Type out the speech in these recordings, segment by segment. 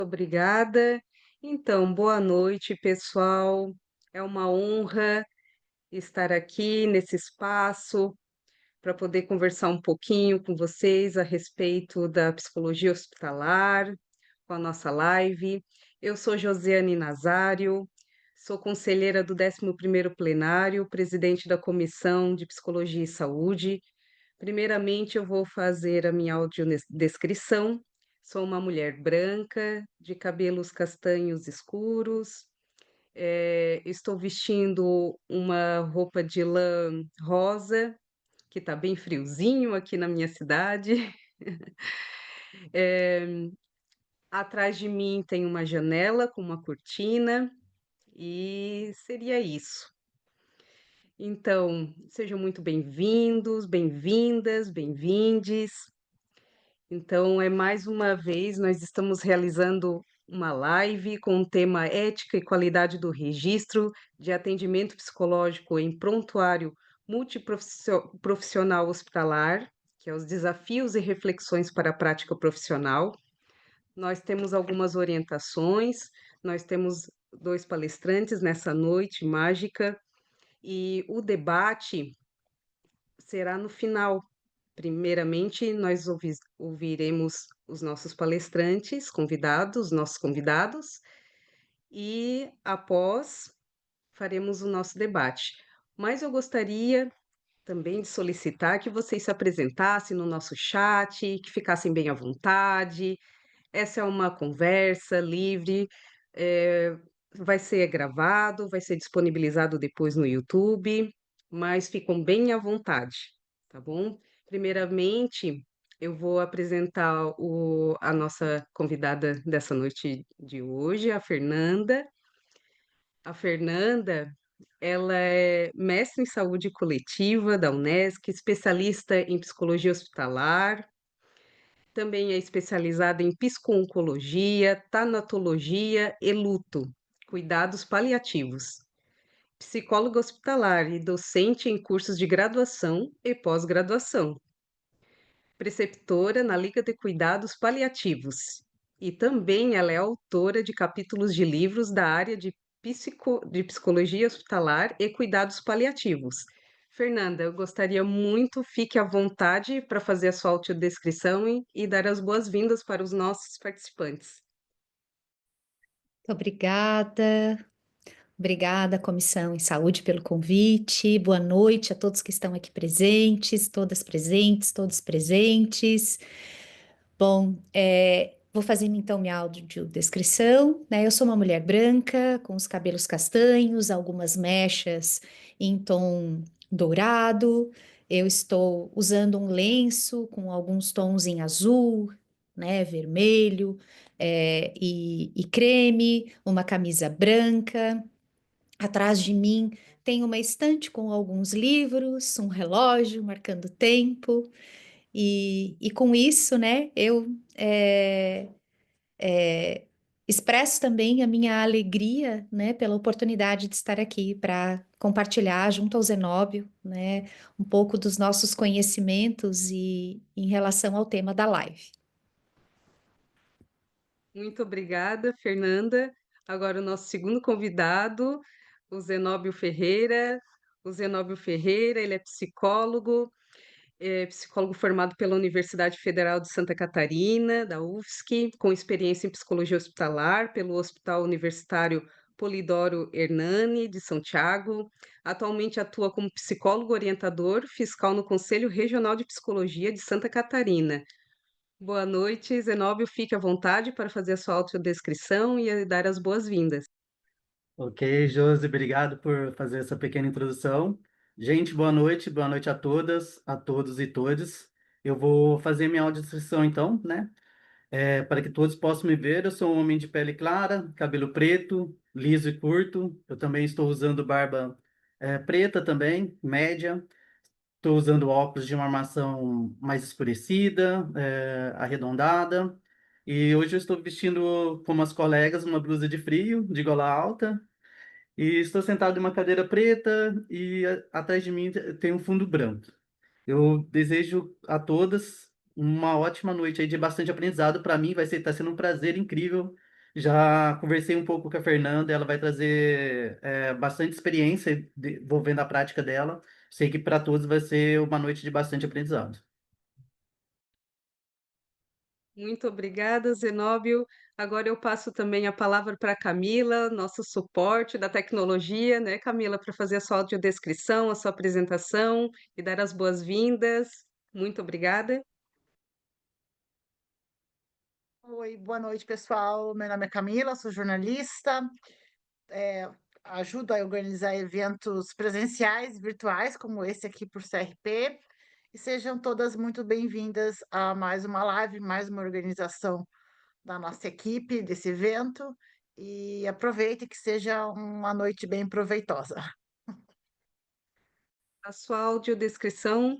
Obrigada. Então, boa noite, pessoal. É uma honra estar aqui nesse espaço para poder conversar um pouquinho com vocês a respeito da psicologia hospitalar, com a nossa live. Eu sou Josiane Nazário, sou conselheira do 11º plenário, presidente da Comissão de Psicologia e Saúde. Primeiramente, eu vou fazer a minha audiodescrição. Sou uma mulher branca, de cabelos castanhos escuros. Estou vestindo uma roupa de lã rosa, que está bem friozinho aqui na minha cidade. Atrás de mim tem uma janela com uma cortina, e seria isso. Então, sejam muito bem-vindos, bem-vindas, bem-vindes. Então, mais uma vez, nós estamos realizando uma live com o tema Ética e Qualidade do Registro de Atendimento Psicológico em Prontuário Multiprofissional Hospitalar, que é os desafios e reflexões para a prática profissional. Nós temos algumas orientações, nós temos dois palestrantes nessa noite mágica, e o debate será no final. Primeiramente, nós ouviremos os nossos palestrantes, convidados, nossos convidados, e após faremos o nosso debate. Mas eu gostaria também de solicitar que vocês se apresentassem no nosso chat, que ficassem bem à vontade. Essa é uma conversa livre, eh, vai ser gravado, vai ser disponibilizado depois no YouTube, mas ficam bem à vontade, tá bom? Primeiramente, eu vou apresentar a nossa convidada dessa noite de hoje, a Fernanda. A Fernanda, ela é mestre em saúde coletiva da Unesc, especialista em psicologia hospitalar, também é especializada em psico-oncologia, tanatologia e luto, cuidados paliativos. Psicóloga hospitalar e docente em cursos de graduação e pós-graduação. Preceptora na Liga de Cuidados Paliativos. E também ela é autora de capítulos de livros da área de psicologia hospitalar e cuidados paliativos. Fernanda, eu gostaria muito, fique à vontade para fazer a sua autodescrição e dar as boas-vindas para os nossos participantes. Obrigada, obrigada, Comissão em Saúde, pelo convite. Boa noite a todos que estão aqui presentes, todas presentes, todos presentes. Bom, vou fazer então minha audiodescrição, né? Eu sou uma mulher branca, com os cabelos castanhos, algumas mechas em tom dourado. Eu estou usando um lenço com alguns tons em azul, né? Vermelho, e creme, uma camisa branca. Atrás de mim tem uma estante com alguns livros, um relógio marcando tempo. E com isso, né, eu é, é, expresso também a minha alegria, né, pela oportunidade de estar aqui para compartilhar junto ao Zenóbio, né, um pouco dos nossos conhecimentos e em relação ao tema da live. Muito obrigada, Fernanda. Agora o nosso segundo convidado, o Zenóbio Ferreira. O Zenóbio Ferreira, ele é psicólogo formado pela Universidade Federal de Santa Catarina, da UFSC, com experiência em psicologia hospitalar pelo Hospital Universitário Polidoro Hernani, de São Tiago. Atualmente atua como psicólogo orientador fiscal no Conselho Regional de Psicologia de Santa Catarina. Boa noite, Zenóbio. Fique à vontade para fazer a sua autodescrição e dar as boas-vindas. Ok, Josi, obrigado por fazer essa pequena introdução. Gente, boa noite a todas, a todos e todes. Eu vou fazer minha audiodescrição então, né? Para que todos possam me ver, eu sou um homem de pele clara, cabelo preto, liso e curto. Eu também estou usando barba preta também, média. Estou usando óculos de uma armação mais escurecida, arredondada. E hoje eu estou vestindo, como as colegas, uma blusa de frio, de gola alta, e estou sentado em uma cadeira preta e atrás de mim tem um fundo branco. Eu desejo a todas uma ótima noite aí de bastante aprendizado. Para mim tá sendo um prazer incrível Já conversei um pouco com a Fernanda, ela vai trazer bastante experiência envolvendo a prática dela. Sei que para todos vai ser uma noite de bastante aprendizado. Muito obrigada, Zenóbio. Agora eu passo também a palavra para a Camila, nosso suporte da tecnologia, né, Camila, para fazer a sua audiodescrição, a sua apresentação e dar as boas-vindas. Muito obrigada. Oi, boa noite, pessoal. Meu nome é Camila, sou jornalista, ajudo a organizar eventos presenciais e virtuais, como esse aqui por CRP. E sejam todas muito bem-vindas a mais uma live, mais uma organização da nossa equipe desse evento. E aproveite que seja uma noite bem proveitosa. A sua audiodescrição,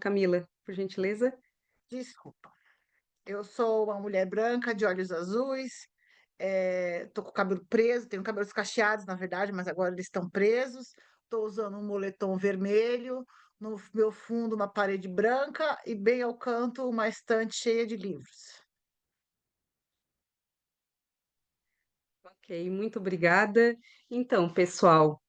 Camila, por gentileza. Desculpa. Eu sou uma mulher branca, de olhos azuis, tô com o cabelo preso, tenho cabelos cacheados, na verdade, mas agora eles estão presos. Estou usando um moletom vermelho, no meu fundo uma parede branca e bem ao canto uma estante cheia de livros. Ok, muito obrigada. Então, pessoal,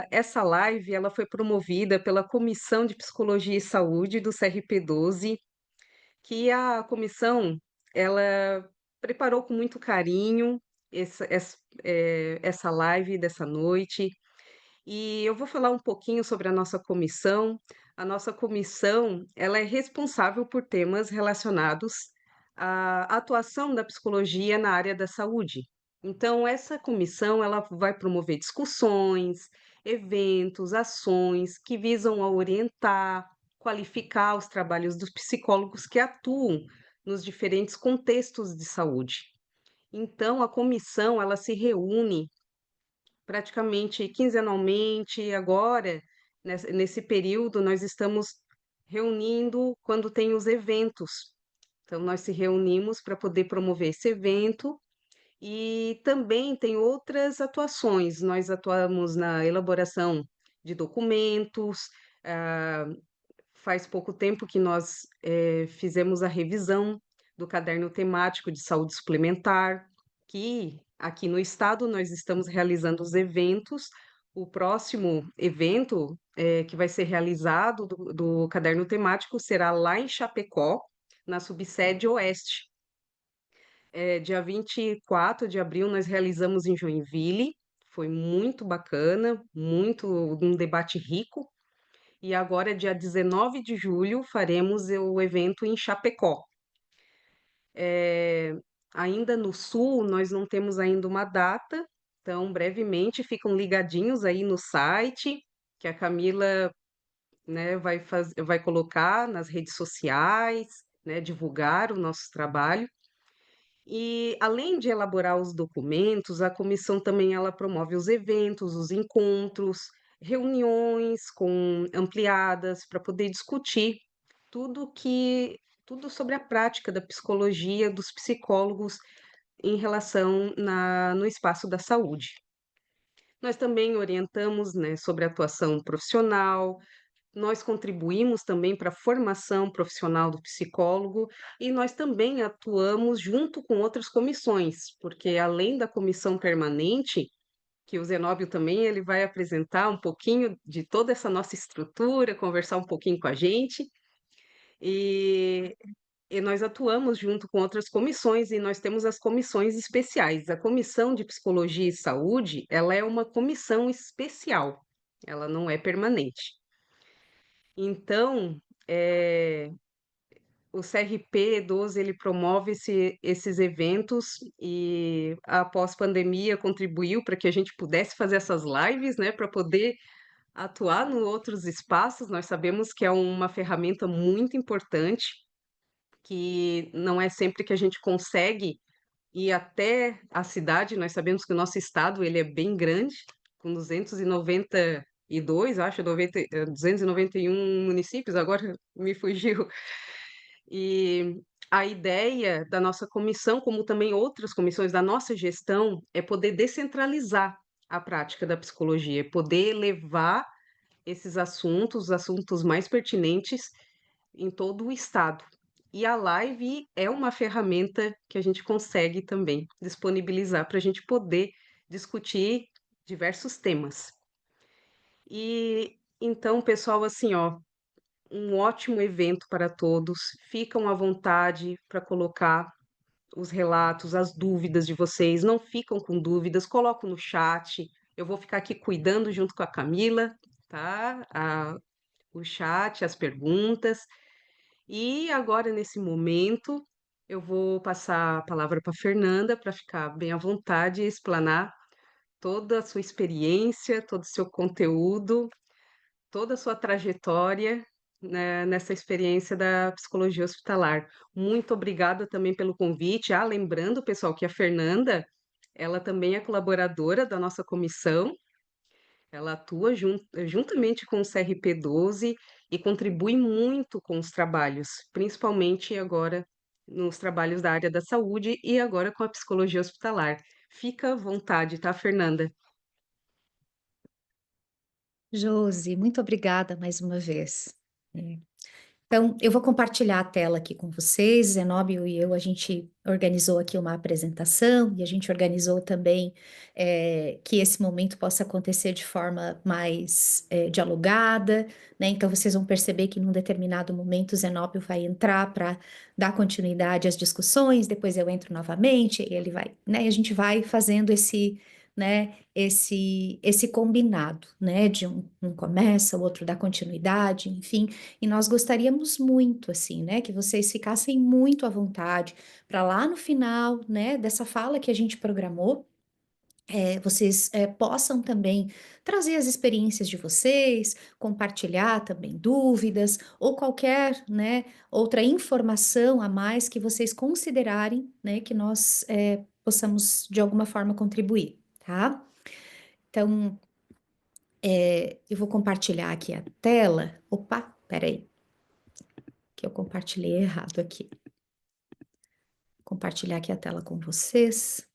essa live ela foi promovida pela Comissão de Psicologia e Saúde do CRP12, que a comissão ela preparou com muito carinho essa live dessa noite. E eu vou falar um pouquinho sobre a nossa comissão. A nossa comissão, ela é responsável por temas relacionados à atuação da psicologia na área da saúde. Então, essa comissão, ela vai promover discussões, eventos, ações que visam a orientar, qualificar os trabalhos dos psicólogos que atuam nos diferentes contextos de saúde. Então, a comissão, ela se reúne praticamente quinzenalmente. Agora, nesse período, nós estamos reunindo quando tem os eventos. Então, nós se reunimos para poder promover esse evento e também tem outras atuações. Nós atuamos na elaboração de documentos. ah, Faz pouco tempo que nós fizemos a revisão do caderno temático de saúde suplementar, que aqui no estado nós estamos realizando os eventos. O próximo evento que vai ser realizado do caderno temático será lá em Chapecó, na subsede Oeste. Dia 24 de abril nós realizamos em Joinville, foi muito bacana, muito um debate rico. E agora, dia 19 de julho, faremos o evento em Chapecó. Eh, Ainda no sul, nós não temos ainda uma data, então brevemente ficam ligadinhos aí no site, que a Camila, né, vai colocar nas redes sociais, né, divulgar o nosso trabalho. E além de elaborar os documentos, a comissão também ela promove os eventos, os encontros, reuniões com ampliadas para poder discutir tudo que tudo sobre a prática da psicologia dos psicólogos em relação no espaço da saúde. Nós também orientamos, né, sobre a atuação profissional, nós contribuímos também para a formação profissional do psicólogo e nós também atuamos junto com outras comissões, porque além da comissão permanente, que o Zenóbio também ele vai apresentar um pouquinho de toda essa nossa estrutura, conversar um pouquinho com a gente, e, e nós atuamos junto com outras comissões e nós temos as comissões especiais. A Comissão de Psicologia e Saúde, ela é uma comissão especial, ela não é permanente. Então, o CRP12 ele promove esses eventos e após pandemia contribuiu para que a gente pudesse fazer essas lives, né, para poder atuar em outros espaços. Nós sabemos que é uma ferramenta muito importante, que não é sempre que a gente consegue ir até a cidade. Nós sabemos que o nosso estado ele é bem grande, com 292, acho, 291 municípios, agora me fugiu. E a ideia da nossa comissão, como também outras comissões da nossa gestão, é poder descentralizar a prática da psicologia, poder levar esses assuntos, os assuntos mais pertinentes em todo o estado. E a live é uma ferramenta que a gente consegue também disponibilizar para a gente poder discutir diversos temas. E então, pessoal, assim, ó, um ótimo evento para todos. Ficam à vontade para colocar os relatos, as dúvidas de vocês. Não ficam com dúvidas, colocam no chat. Eu vou ficar aqui cuidando junto com a Camila, tá? O chat, as perguntas. E agora, nesse momento, eu vou passar a palavra para Fernanda para ficar bem à vontade e explanar toda a sua experiência, todo o seu conteúdo, toda a sua trajetória, né, nessa experiência da psicologia hospitalar. Muito obrigada também pelo convite. Ah, lembrando, pessoal, que a Fernanda, ela também é colaboradora da nossa comissão, ela atua juntamente com o CRP12 e contribui muito com os trabalhos, principalmente agora nos trabalhos da área da saúde e agora com a psicologia hospitalar. Fica à vontade, tá, Fernanda? Josi, muito obrigada mais uma vez. É. Então, eu vou compartilhar a tela aqui com vocês. Zenóbio e eu, a gente organizou aqui uma apresentação e a gente organizou também que esse momento possa acontecer de forma mais dialogada, né? Então, vocês vão perceber que num determinado momento o Zenóbio vai entrar para dar continuidade às discussões, depois eu entro novamente, e ele vai, né? E a gente vai fazendo esse combinado, né? De um começa, o outro dá continuidade, enfim. E nós gostaríamos muito, assim, né, que vocês ficassem muito à vontade para lá no final, né, dessa fala que a gente programou, vocês possam também trazer as experiências de vocês, compartilhar também dúvidas ou qualquer, né, outra informação a mais que vocês considerarem, né, que nós possamos de alguma forma contribuir, tá? Então, eu vou compartilhar aqui a tela. Opa, peraí, que eu compartilhei errado aqui. Compartilhar aqui a tela com vocês.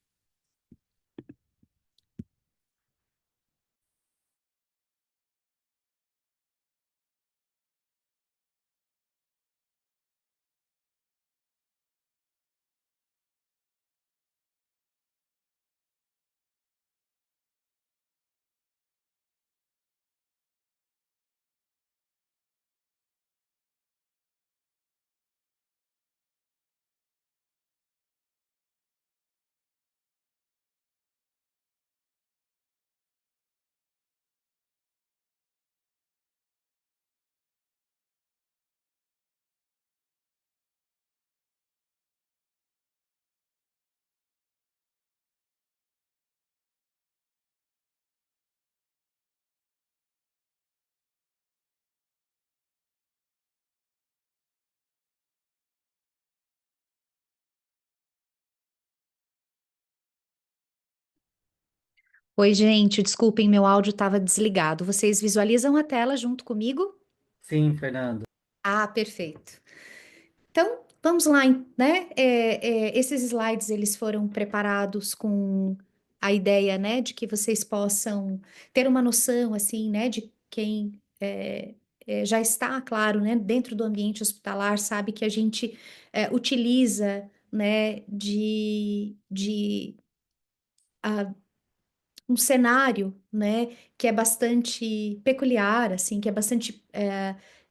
Oi, gente, desculpem, meu áudio estava desligado. Vocês visualizam a tela junto comigo? Sim, Fernando. Ah, perfeito. Então, vamos lá, né? Esses slides, eles foram preparados com a ideia, né, de que vocês possam ter uma noção, assim, né, de quem já está, claro, né, dentro do ambiente hospitalar, sabe que a gente utiliza, né, um cenário, né, que é bastante peculiar, assim, que é bastante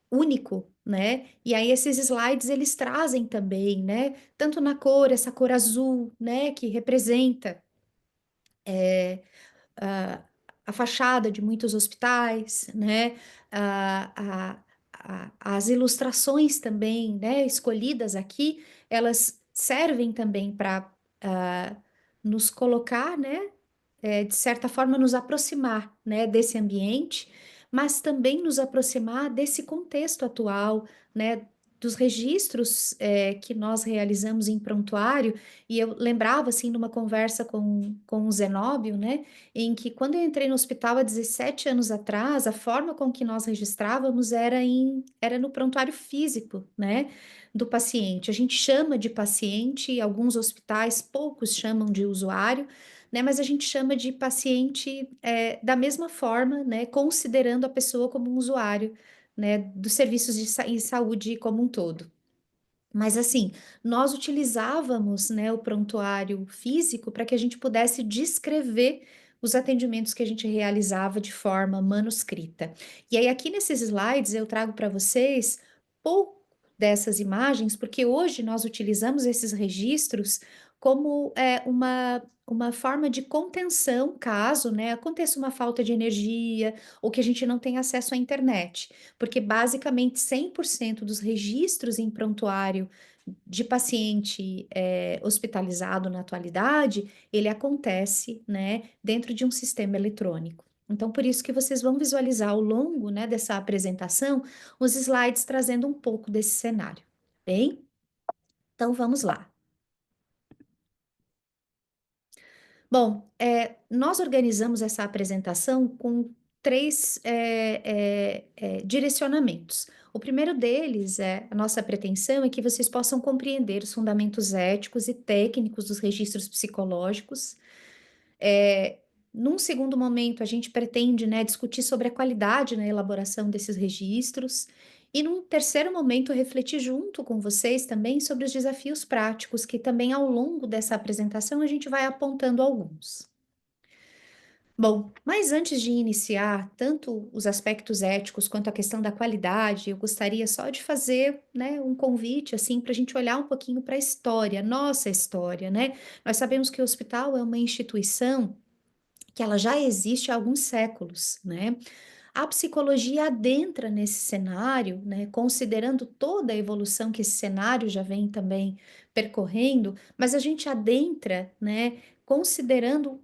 único, né? E aí esses slides eles trazem também, né, tanto na cor, essa cor azul, né, que representa a, a fachada de muitos hospitais, né? As ilustrações também, né, escolhidas aqui, elas servem também para nos colocar, né, de certa forma, nos aproximar, né, desse ambiente, mas também nos aproximar desse contexto atual, né, dos registros que nós realizamos em prontuário, e eu lembrava, assim, numa conversa com o Zenóbio, né, em que quando eu entrei no hospital há 17 anos atrás, a forma com que nós registrávamos era no prontuário físico, né, do paciente. A gente chama de paciente, alguns hospitais, poucos chamam de usuário, né? Mas a gente chama de paciente da mesma forma, né? Considerando a pessoa como um usuário, né? Dos serviços de saúde como um todo. Mas assim, nós utilizávamos, né, o prontuário físico para que a gente pudesse descrever os atendimentos que a gente realizava de forma manuscrita. E aí aqui nesses slides eu trago para vocês pouco dessas imagens, porque hoje nós utilizamos esses registros como uma forma de contenção caso, né, aconteça uma falta de energia ou que a gente não tenha acesso à internet, porque basicamente 100% dos registros em prontuário de paciente hospitalizado na atualidade, ele acontece, né, dentro de um sistema eletrônico. Então, por isso que vocês vão visualizar ao longo, né, dessa apresentação, os slides trazendo um pouco desse cenário, bem? Então, vamos lá. Bom, nós organizamos essa apresentação com três direcionamentos. O primeiro deles a nossa pretensão é que vocês possam compreender os fundamentos éticos e técnicos dos registros psicológicos. Num segundo momento, a gente pretende, né, discutir sobre a qualidade na elaboração desses registros. E num terceiro momento, refletir junto com vocês também sobre os desafios práticos, que também ao longo dessa apresentação a gente vai apontando alguns. Bom, mas antes de iniciar tanto os aspectos éticos quanto a questão da qualidade, eu gostaria só de fazer, né, um convite assim para a gente olhar um pouquinho para a história, nossa história, né? Nós sabemos que o hospital é uma instituição que ela já existe há alguns séculos, né? A psicologia adentra nesse cenário, né, considerando toda a evolução que esse cenário já vem também percorrendo, mas a gente adentra, né, considerando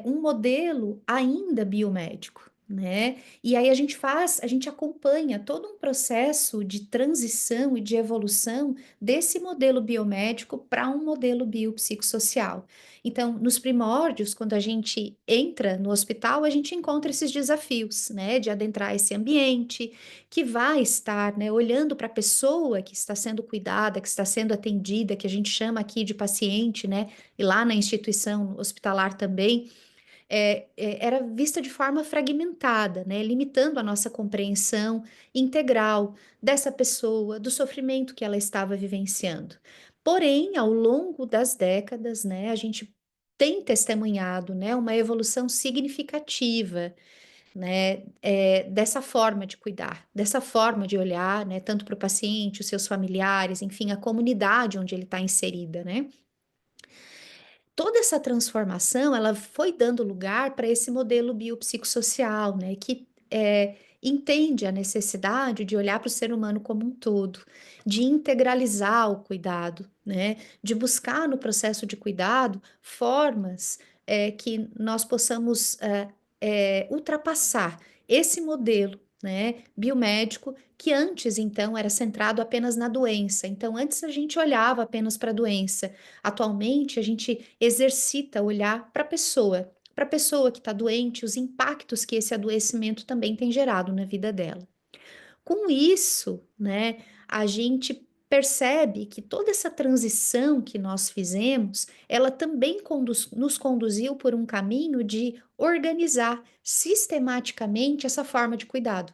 um modelo ainda biomédico, né? E aí a gente acompanha todo um processo de transição e de evolução desse modelo biomédico para um modelo biopsicossocial. Então, nos primórdios, quando a gente entra no hospital, a gente encontra esses desafios, né, de adentrar esse ambiente que vai estar, né, olhando para a pessoa que está sendo cuidada, que está sendo atendida, que a gente chama aqui de paciente, né, e lá na instituição hospitalar também, era vista de forma fragmentada, né, limitando a nossa compreensão integral dessa pessoa, do sofrimento que ela estava vivenciando. Porém, ao longo das décadas, né, a gente tem testemunhado, né, uma evolução significativa, né, dessa forma de cuidar, dessa forma de olhar, né, tanto para o paciente, os seus familiares, enfim, a comunidade onde ele está inserida, né? Toda essa transformação, ela foi dando lugar para esse modelo biopsicossocial, né, que entende a necessidade de olhar para o ser humano como um todo, de integralizar o cuidado, né, de buscar no processo de cuidado formas que nós possamos ultrapassar esse modelo, né, biomédico, que antes, então, era centrado apenas na doença. Então, antes a gente olhava apenas para a doença. Atualmente, a gente exercita olhar para a pessoa que está doente, os impactos que esse adoecimento também tem gerado na vida dela. Com isso, né, a gente percebe que toda essa transição que nós fizemos, ela também nos conduziu por um caminho de organizar sistematicamente essa forma de cuidado.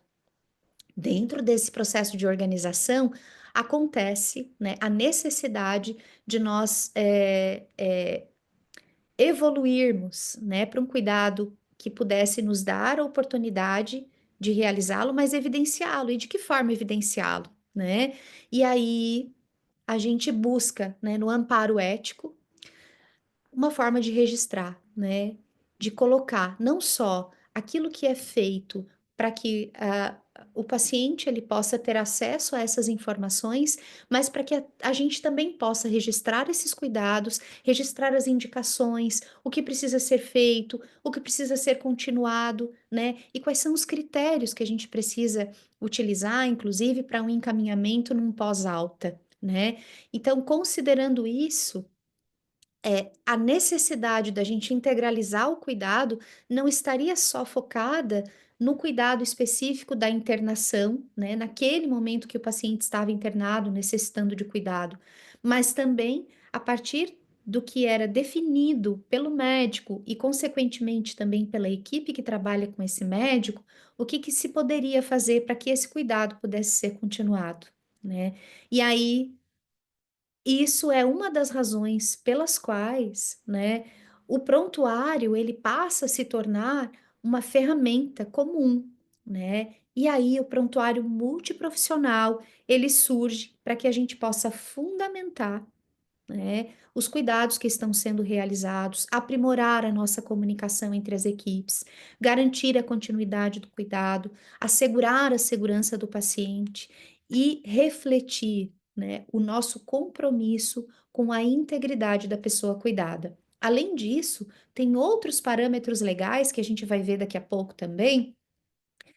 Dentro desse processo de organização, acontece, né, a necessidade de nós evoluirmos, né, para um cuidado que pudesse nos dar a oportunidade de realizá-lo, mas evidenciá-lo. E de que forma evidenciá-lo, né? E aí a gente busca, né, no amparo ético, uma forma de registrar, né? De colocar não só aquilo que é feito para que o paciente ele possa ter acesso a essas informações, mas para que a gente também possa registrar esses cuidados, registrar as indicações, o que precisa ser feito, o que precisa ser continuado, né? E quais são os critérios que a gente precisa utilizar, inclusive, para um encaminhamento num pós-alta, né? Então, considerando isso, a necessidade da gente integralizar o cuidado não estaria só focada no cuidado específico da internação, né, naquele momento que o paciente estava internado, necessitando de cuidado, mas também a partir do que era definido pelo médico e, consequentemente, também pela equipe que trabalha com esse médico, o que que se poderia fazer para que esse cuidado pudesse ser continuado, né? E aí isso é uma das razões pelas quais, né, o prontuário ele passa a se tornar uma ferramenta comum, né? E aí o prontuário multiprofissional, ele surge para que a gente possa fundamentar, né, os cuidados que estão sendo realizados, aprimorar a nossa comunicação entre as equipes, garantir a continuidade do cuidado, assegurar a segurança do paciente e refletir, né, o nosso compromisso com a integridade da pessoa cuidada. Além disso, tem outros parâmetros legais que a gente vai ver daqui a pouco também,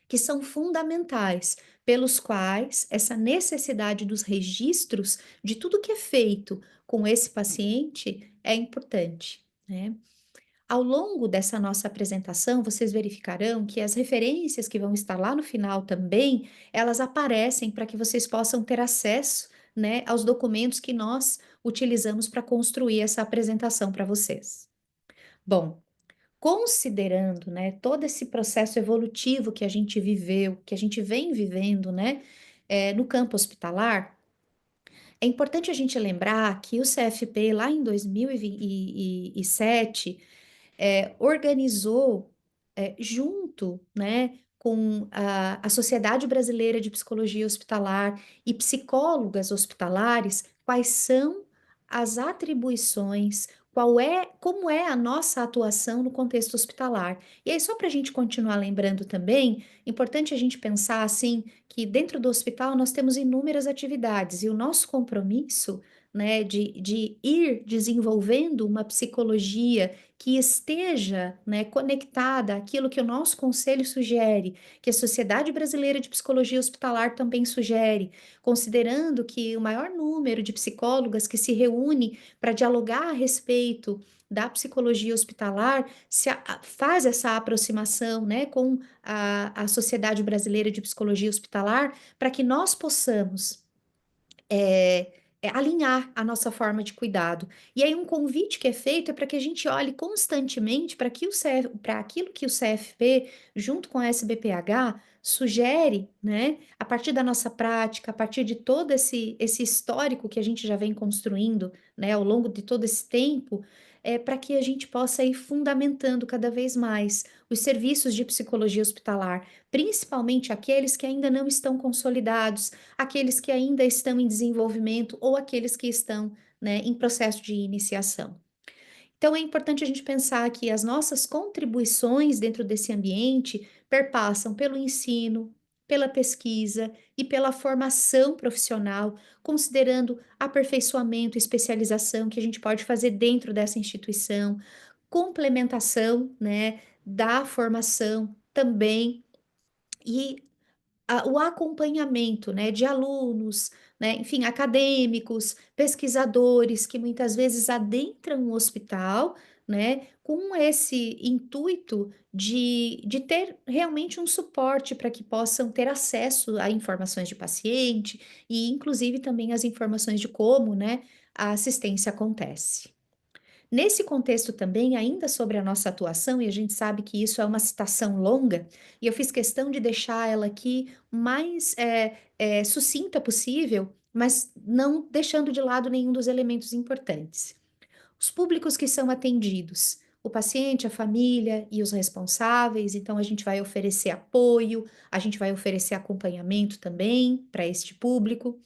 que são fundamentais, pelos quais essa necessidade dos registros de tudo que é feito com esse paciente é importante, né? Ao longo dessa nossa apresentação, vocês verificarão que as referências que vão estar lá no final também, elas aparecem para que vocês possam ter acesso, né, aos documentos que nós utilizamos para construir essa apresentação para vocês. Bom, considerando, né, todo esse processo evolutivo que a gente viveu, que a gente vem vivendo, né, no campo hospitalar, é importante a gente lembrar que o CFP, lá em 2007, organizou, junto, né, com a Sociedade Brasileira de Psicologia Hospitalar e psicólogas hospitalares, quais são as atribuições, como é a nossa atuação no contexto hospitalar. E aí, só para a gente continuar lembrando também, importante a gente pensar assim, que dentro do hospital nós temos inúmeras atividades, e o nosso compromisso, né, de ir desenvolvendo uma psicologia que esteja, né, conectada àquilo que o nosso conselho sugere, que a Sociedade Brasileira de Psicologia Hospitalar também sugere, considerando que o maior número de psicólogas que se reúne para dialogar a respeito da psicologia hospitalar faz essa aproximação, né, com a Sociedade Brasileira de Psicologia Hospitalar, para que nós possamos alinhar a nossa forma de cuidado. E aí um convite que é feito é para que a gente olhe constantemente para aquilo que o CFP, junto com a SBPH, sugere, né, a partir da nossa prática, a partir de todo esse histórico que a gente já vem construindo, né, ao longo de todo esse tempo, para que a gente possa ir fundamentando cada vez mais os serviços de psicologia hospitalar, principalmente aqueles que ainda não estão consolidados, aqueles que ainda estão em desenvolvimento ou aqueles que estão, né, em processo de iniciação. Então, é importante a gente pensar que as nossas contribuições dentro desse ambiente perpassam pelo ensino, pela pesquisa e pela formação profissional, considerando aperfeiçoamento e especialização que a gente pode fazer dentro dessa instituição, complementação, né, da formação também e o acompanhamento, né, de alunos, né, enfim, acadêmicos, pesquisadores que muitas vezes adentram o hospital, né, com esse intuito de ter realmente um suporte para que possam ter acesso a informações de paciente e, inclusive, também as informações de como, né, a assistência acontece. Nesse contexto também, ainda sobre a nossa atuação, e a gente sabe que isso é uma citação longa, e eu fiz questão de deixar ela aqui mais sucinta possível, mas não deixando de lado nenhum dos elementos importantes. Os públicos que são atendidos, o paciente, a família e os responsáveis, então a gente vai oferecer apoio, a gente vai oferecer acompanhamento também para este público.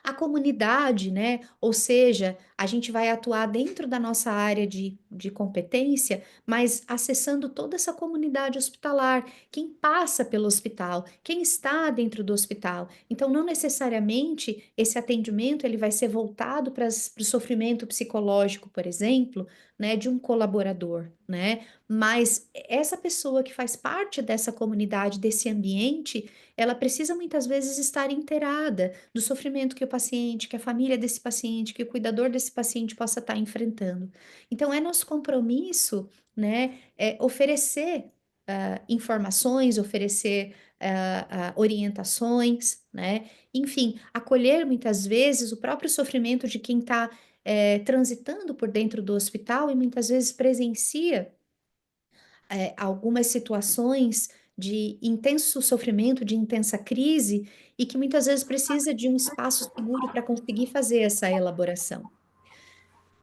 A comunidade, né? Ou seja, a gente vai atuar dentro da nossa área de competência, mas acessando toda essa comunidade hospitalar, quem passa pelo hospital, quem está dentro do hospital. Então, não necessariamente esse atendimento ele vai ser voltado para o sofrimento psicológico, por exemplo, né, de um colaborador, né? Mas essa pessoa que faz parte dessa comunidade, desse ambiente, ela precisa muitas vezes estar inteirada do sofrimento que o paciente, que a família desse paciente, que o cuidador desse paciente possa estar enfrentando. Então, é nosso compromisso, né, oferecer informações, oferecer orientações, né, enfim, acolher muitas vezes o próprio sofrimento de quem está transitando por dentro do hospital e muitas vezes presencia algumas situações de intenso sofrimento, de intensa crise, e que muitas vezes precisa de um espaço seguro para conseguir fazer essa elaboração.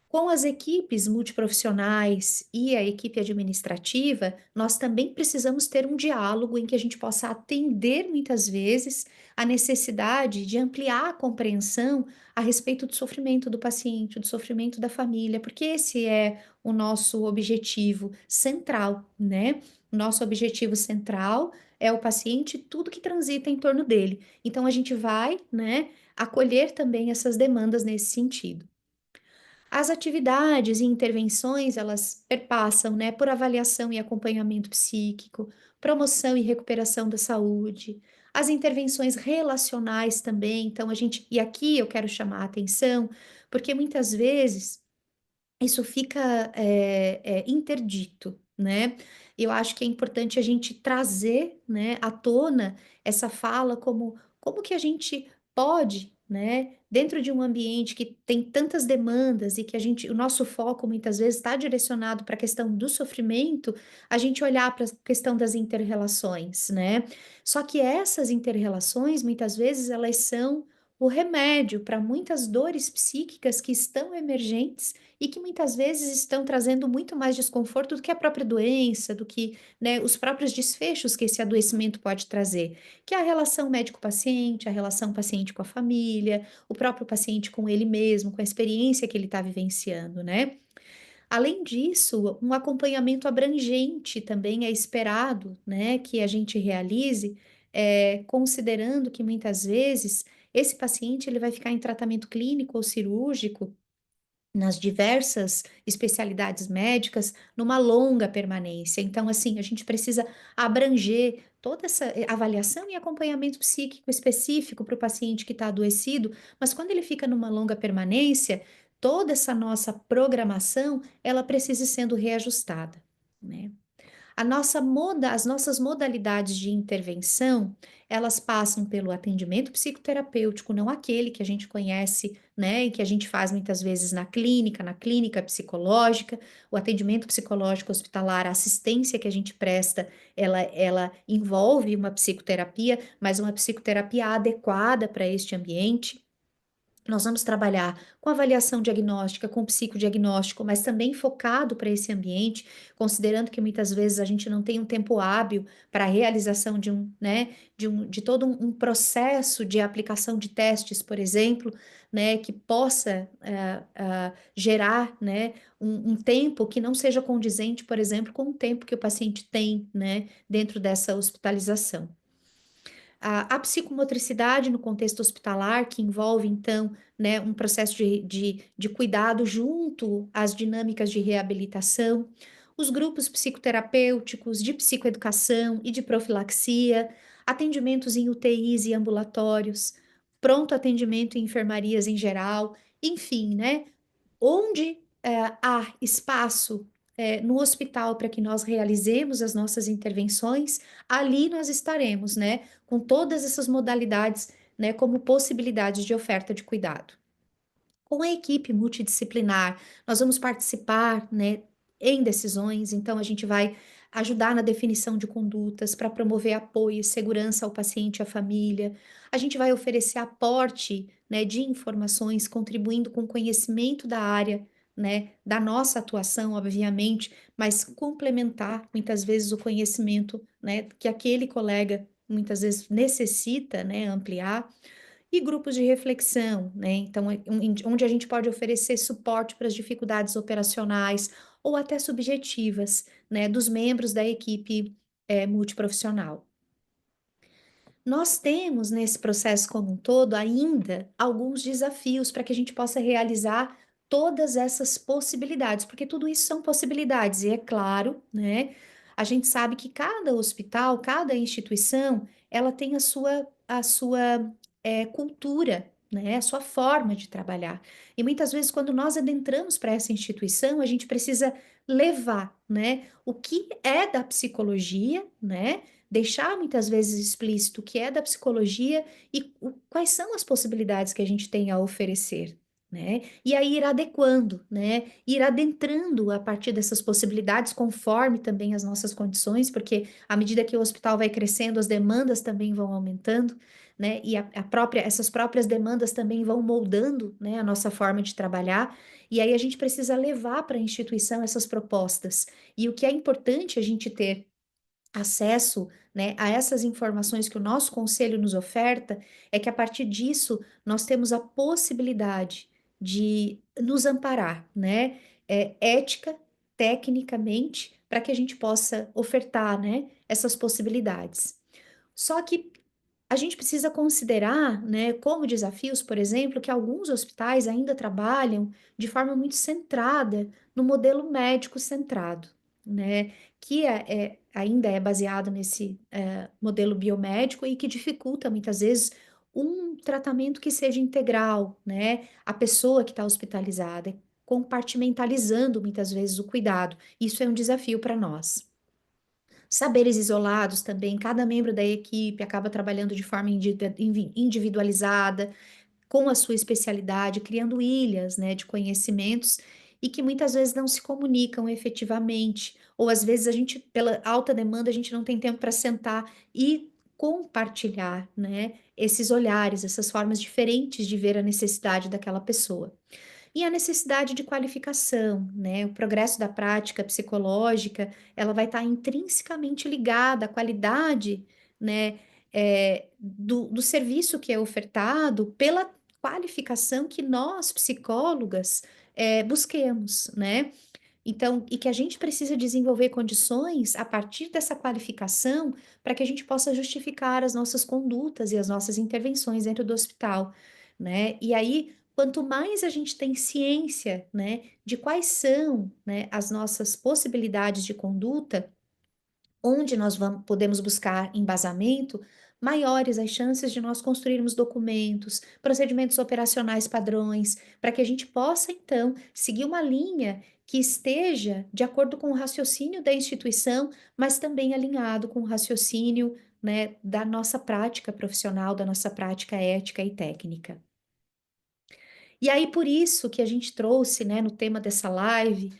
Com as equipes multiprofissionais e a equipe administrativa, nós também precisamos ter um diálogo em que a gente possa atender muitas vezes a necessidade de ampliar a compreensão a respeito do sofrimento do paciente, do sofrimento da família, porque esse é o nosso objetivo central, né? O nosso objetivo central é o paciente e tudo que transita em torno dele. Então a gente vai, né, acolher também essas demandas nesse sentido. As atividades e intervenções, elas perpassam, né, por avaliação e acompanhamento psíquico, promoção e recuperação da saúde, as intervenções relacionais também. Então, e aqui eu quero chamar a atenção, porque muitas vezes isso fica interdito, né? Eu acho que é importante a gente trazer, né, à tona essa fala como que a gente pode, né, dentro de um ambiente que tem tantas demandas e que o nosso foco muitas vezes está direcionado para a questão do sofrimento, a gente olhar para a questão das interrelações, né? Só que essas interrelações, muitas vezes, elas são o remédio para muitas dores psíquicas que estão emergentes e que muitas vezes estão trazendo muito mais desconforto do que a própria doença, do que, né, os próprios desfechos que esse adoecimento pode trazer, que é a relação médico-paciente, a relação paciente com a família, o próprio paciente com ele mesmo, com a experiência que ele está vivenciando, né? Além disso, um acompanhamento abrangente também é esperado, né, que a gente realize, considerando que muitas vezes esse paciente ele vai ficar em tratamento clínico ou cirúrgico nas diversas especialidades médicas, numa longa permanência. Então, assim, a gente precisa abranger toda essa avaliação e acompanhamento psíquico específico para o paciente que está adoecido, mas quando ele fica numa longa permanência, toda essa nossa programação, ela precisa ir sendo reajustada, né? As nossas modalidades de intervenção, elas passam pelo atendimento psicoterapêutico, não aquele que a gente conhece, né, e que a gente faz muitas vezes na clínica psicológica, o atendimento psicológico hospitalar, a assistência que a gente presta, ela envolve uma psicoterapia, mas uma psicoterapia adequada para este ambiente. Nós vamos trabalhar com avaliação diagnóstica, com psicodiagnóstico, mas também focado para esse ambiente, considerando que muitas vezes a gente não tem um tempo hábil para a realização de todo um processo de aplicação de testes, por exemplo, né, que possa gerar, né, um tempo que não seja condizente, por exemplo, com o tempo que o paciente tem, né, dentro dessa hospitalização. A psicomotricidade no contexto hospitalar, que envolve, então, né, um processo de cuidado junto às dinâmicas de reabilitação, os grupos psicoterapêuticos, de psicoeducação e de profilaxia, atendimentos em UTIs e ambulatórios, pronto atendimento em enfermarias em geral, enfim, né, onde há espaço no hospital para que nós realizemos as nossas intervenções, ali nós estaremos, né, com todas essas modalidades, né, como possibilidades de oferta de cuidado. Com a equipe multidisciplinar, nós vamos participar, né, em decisões, então a gente vai ajudar na definição de condutas para promover apoio e segurança ao paciente e à família. A gente vai oferecer aporte, né, de informações, contribuindo com o conhecimento da área, né, da nossa atuação, obviamente, mas complementar muitas vezes o conhecimento, né, que aquele colega muitas vezes necessita, né, ampliar. E grupos de reflexão, né? Então, onde a gente pode oferecer suporte para as dificuldades operacionais ou até subjetivas, né, dos membros da equipe multiprofissional. Nós temos nesse processo como um todo ainda alguns desafios para que a gente possa realizar todas essas possibilidades, porque tudo isso são possibilidades, e é claro, né? A gente sabe que cada hospital, cada instituição, ela tem a sua cultura, né? A sua forma de trabalhar. E muitas vezes, quando nós adentramos para essa instituição, a gente precisa levar, né? O que é da psicologia, né? Deixar muitas vezes explícito o que é da psicologia e quais são as possibilidades que a gente tem a oferecer, né? E aí ir adequando, né? Ir adentrando a partir dessas possibilidades, conforme também as nossas condições, porque à medida que o hospital vai crescendo, as demandas também vão aumentando, né? E essas próprias demandas também vão moldando, né, a nossa forma de trabalhar. E aí a gente precisa levar para a instituição essas propostas. E o que é importante a gente ter acesso, né, a essas informações que o nosso conselho nos oferta, é que a partir disso nós temos a possibilidade de nos amparar, né, ética, tecnicamente, para que a gente possa ofertar, né, essas possibilidades. Só que a gente precisa considerar, né, como desafios, por exemplo, que alguns hospitais ainda trabalham de forma muito centrada no modelo médico centrado, né, que ainda é baseado nesse modelo biomédico e que dificulta muitas vezes um tratamento que seja integral, né, a pessoa que está hospitalizada, compartimentalizando muitas vezes o cuidado. Isso é um desafio para nós. Saberes isolados também, cada membro da equipe acaba trabalhando de forma individualizada, com a sua especialidade, criando ilhas, né, de conhecimentos e que muitas vezes não se comunicam efetivamente, ou às vezes a gente, pela alta demanda, a gente não tem tempo para sentar e compartilhar, né, esses olhares, essas formas diferentes de ver a necessidade daquela pessoa. E a necessidade de qualificação, né? O progresso da prática psicológica, ela vai estar intrinsecamente ligada à qualidade, né, do serviço que é ofertado pela qualificação que nós, psicólogas, busquemos, né? Então, e que a gente precisa desenvolver condições a partir dessa qualificação para que a gente possa justificar as nossas condutas e as nossas intervenções dentro do hospital, né? E aí, quanto mais a gente tem ciência, né, de quais são, né, as nossas possibilidades de conduta, onde nós podemos buscar embasamento, maiores as chances de nós construirmos documentos, procedimentos operacionais padrões, para que a gente possa, então, seguir uma linha que esteja de acordo com o raciocínio da instituição, mas também alinhado com o raciocínio, né, da nossa prática profissional, da nossa prática ética e técnica. E aí, por isso que a gente trouxe, né, no tema dessa live,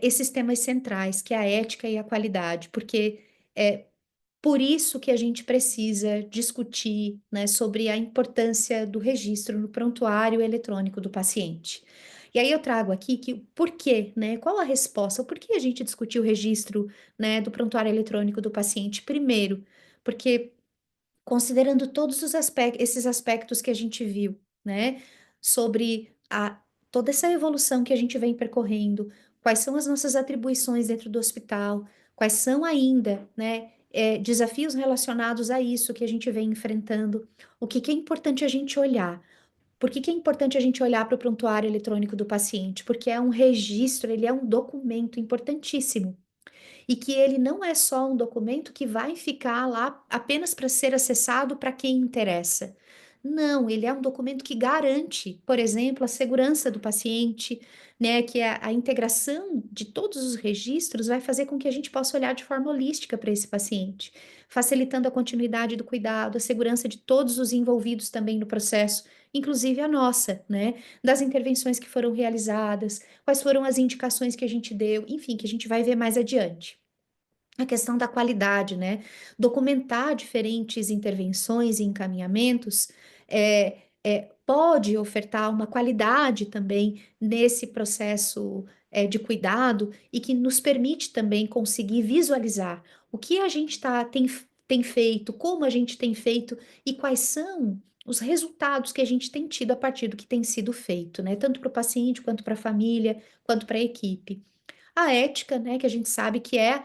esses temas centrais, que é a ética e a qualidade, porque é por isso que a gente precisa discutir, né, sobre a importância do registro no prontuário eletrônico do paciente. E aí eu trago aqui que por quê, né? Qual a resposta? O porquê a gente discutiu o registro, né, do prontuário eletrônico do paciente? Primeiro, porque considerando todos esses aspectos que a gente viu, né, sobre toda essa evolução que a gente vem percorrendo, quais são as nossas atribuições dentro do hospital, quais são ainda, né, desafios relacionados a isso que a gente vem enfrentando, o que que é importante a gente olhar? Por que que é importante a gente olhar para o prontuário eletrônico do paciente? Porque é um registro, ele é um documento importantíssimo e que ele não é só um documento que vai ficar lá apenas para ser acessado para quem interessa. Não, ele é um documento que garante, por exemplo, a segurança do paciente, né, que a integração de todos os registros vai fazer com que a gente possa olhar de forma holística para esse paciente, facilitando a continuidade do cuidado, a segurança de todos os envolvidos também no processo, inclusive a nossa, né, das intervenções que foram realizadas, quais foram as indicações que a gente deu, enfim, que a gente vai ver mais adiante. A questão da qualidade, né? Documentar diferentes intervenções e encaminhamentos pode ofertar uma qualidade também nesse processo de cuidado e que nos permite também conseguir visualizar o que a gente tem feito, como a gente tem feito e quais são os resultados que a gente tem tido a partir do que tem sido feito, né? Tanto para o paciente, quanto para a família, quanto para a equipe. A ética, né, que a gente sabe que é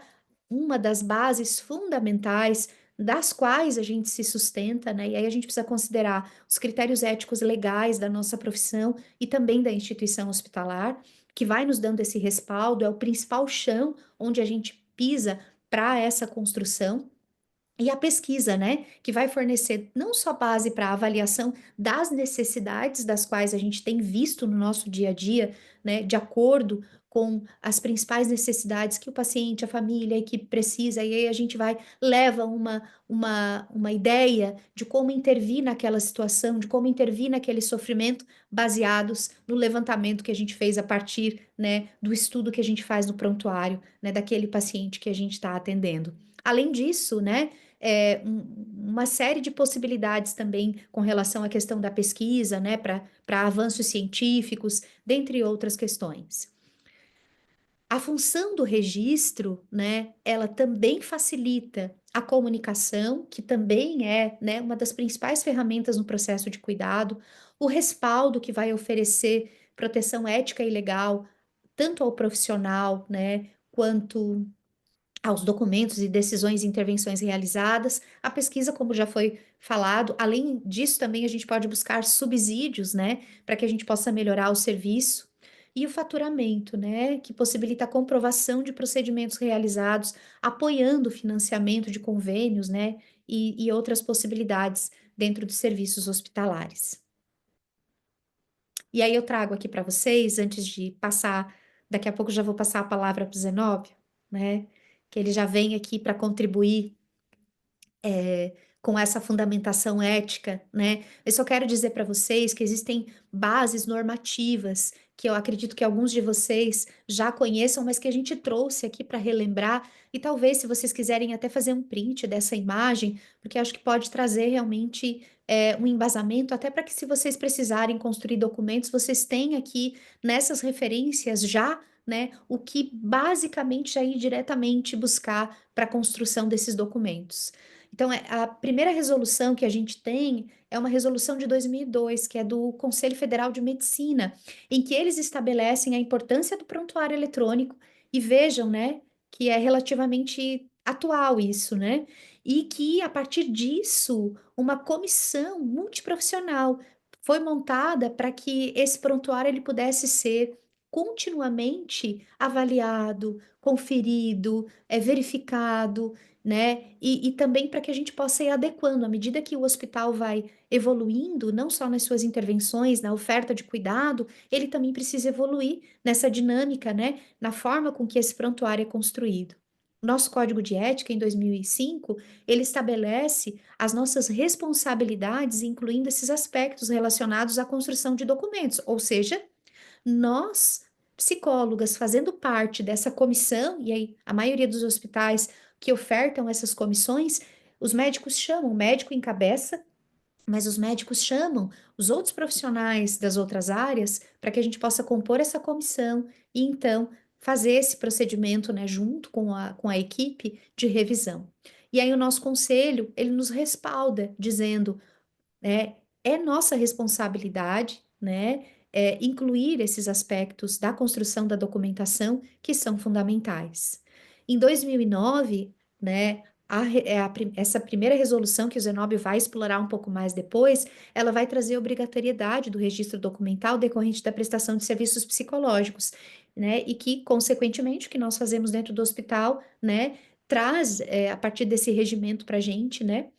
uma das bases fundamentais das quais a gente se sustenta, né? E aí a gente precisa considerar os critérios éticos legais da nossa profissão e também da instituição hospitalar, que vai nos dando esse respaldo, é o principal chão onde a gente pisa para essa construção. E a pesquisa, né, que vai fornecer não só base para a avaliação das necessidades das quais a gente tem visto no nosso dia a dia, né, de acordo com as principais necessidades que o paciente, a família, a equipe precisa, e aí a gente leva uma ideia de como intervir naquela situação, de como intervir naquele sofrimento, baseados no levantamento que a gente fez a partir, né, do estudo que a gente faz no prontuário, né, daquele paciente que a gente está atendendo. Além disso, né, uma série de possibilidades também com relação à questão da pesquisa, né, para avanços científicos, dentre outras questões. A função do registro, né, ela também facilita a comunicação, que também é, né, uma das principais ferramentas no processo de cuidado, o respaldo que vai oferecer proteção ética e legal, tanto ao profissional, né, quanto aos documentos e decisões e intervenções realizadas. A pesquisa, como já foi falado, além disso, também a gente pode buscar subsídios, né, para que a gente possa melhorar o serviço. E o faturamento, né, que possibilita a comprovação de procedimentos realizados, apoiando o financiamento de convênios, né, e outras possibilidades dentro dos serviços hospitalares. E aí eu trago aqui para vocês, antes de passar, daqui a pouco já vou passar a palavra para o Zenóbio, né, que ele já vem aqui para contribuir com essa fundamentação ética, né? Eu só quero dizer para vocês que existem bases normativas que eu acredito que alguns de vocês já conheçam, mas que a gente trouxe aqui para relembrar, e talvez, se vocês quiserem até fazer um print dessa imagem, porque acho que pode trazer realmente um embasamento, até para que, se vocês precisarem construir documentos, vocês tenham aqui nessas referências já, né, o que basicamente já ir diretamente buscar para a construção desses documentos. Então, a primeira resolução que a gente tem é uma resolução de 2002, que é do Conselho Federal de Medicina, em que eles estabelecem a importância do prontuário eletrônico, e vejam, né, que é relativamente atual isso, né? E que, a partir disso, uma comissão multiprofissional foi montada para que esse prontuário ele pudesse ser continuamente avaliado, conferido, verificado, né? E também para que a gente possa ir adequando, à medida que o hospital vai evoluindo, não só nas suas intervenções, na oferta de cuidado, ele também precisa evoluir nessa dinâmica, né? Na forma com que esse prontuário é construído. O nosso Código de Ética, em 2005, ele estabelece as nossas responsabilidades, incluindo esses aspectos relacionados à construção de documentos, ou seja, nós, psicólogas, fazendo parte dessa comissão, e aí a maioria dos hospitais que ofertam essas comissões, os médicos chamam, o médico encabeça, mas os médicos chamam os outros profissionais das outras áreas para que a gente possa compor essa comissão e então fazer esse procedimento, né, junto com a equipe de revisão. E aí o nosso conselho, ele nos respalda, dizendo, né, é nossa responsabilidade, né, incluir esses aspectos da construção da documentação que são fundamentais. Em 2009, né, essa primeira resolução que o Zenóbio vai explorar um pouco mais depois, ela vai trazer a obrigatoriedade do registro documental decorrente da prestação de serviços psicológicos, né, e que, consequentemente, o que nós fazemos dentro do hospital, né, traz, a partir desse regimento para a gente, né,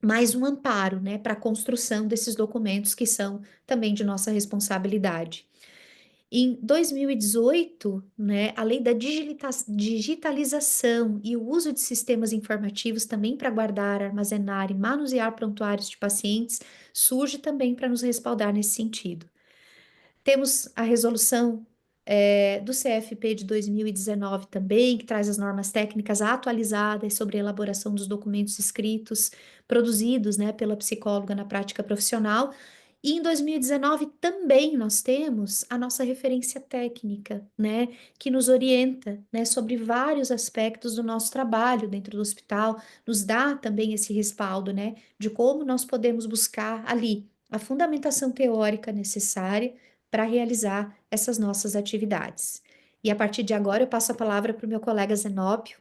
mais um amparo, né, para a construção desses documentos que são também de nossa responsabilidade. Em 2018, né, a lei da digitalização e o uso de sistemas informativos também para guardar, armazenar e manusear prontuários de pacientes surge também para nos respaldar nesse sentido. Temos a resolução do CFP de 2019 também, que traz as normas técnicas atualizadas sobre a elaboração dos documentos escritos produzidos, né, pela psicóloga na prática profissional. E em 2019 também nós temos a nossa referência técnica, né, que nos orienta, né, sobre vários aspectos do nosso trabalho dentro do hospital, nos dá também esse respaldo, né, de como nós podemos buscar ali a fundamentação teórica necessária para realizar essas nossas atividades. E a partir de agora eu passo a palavra para o meu colega Zenóbio.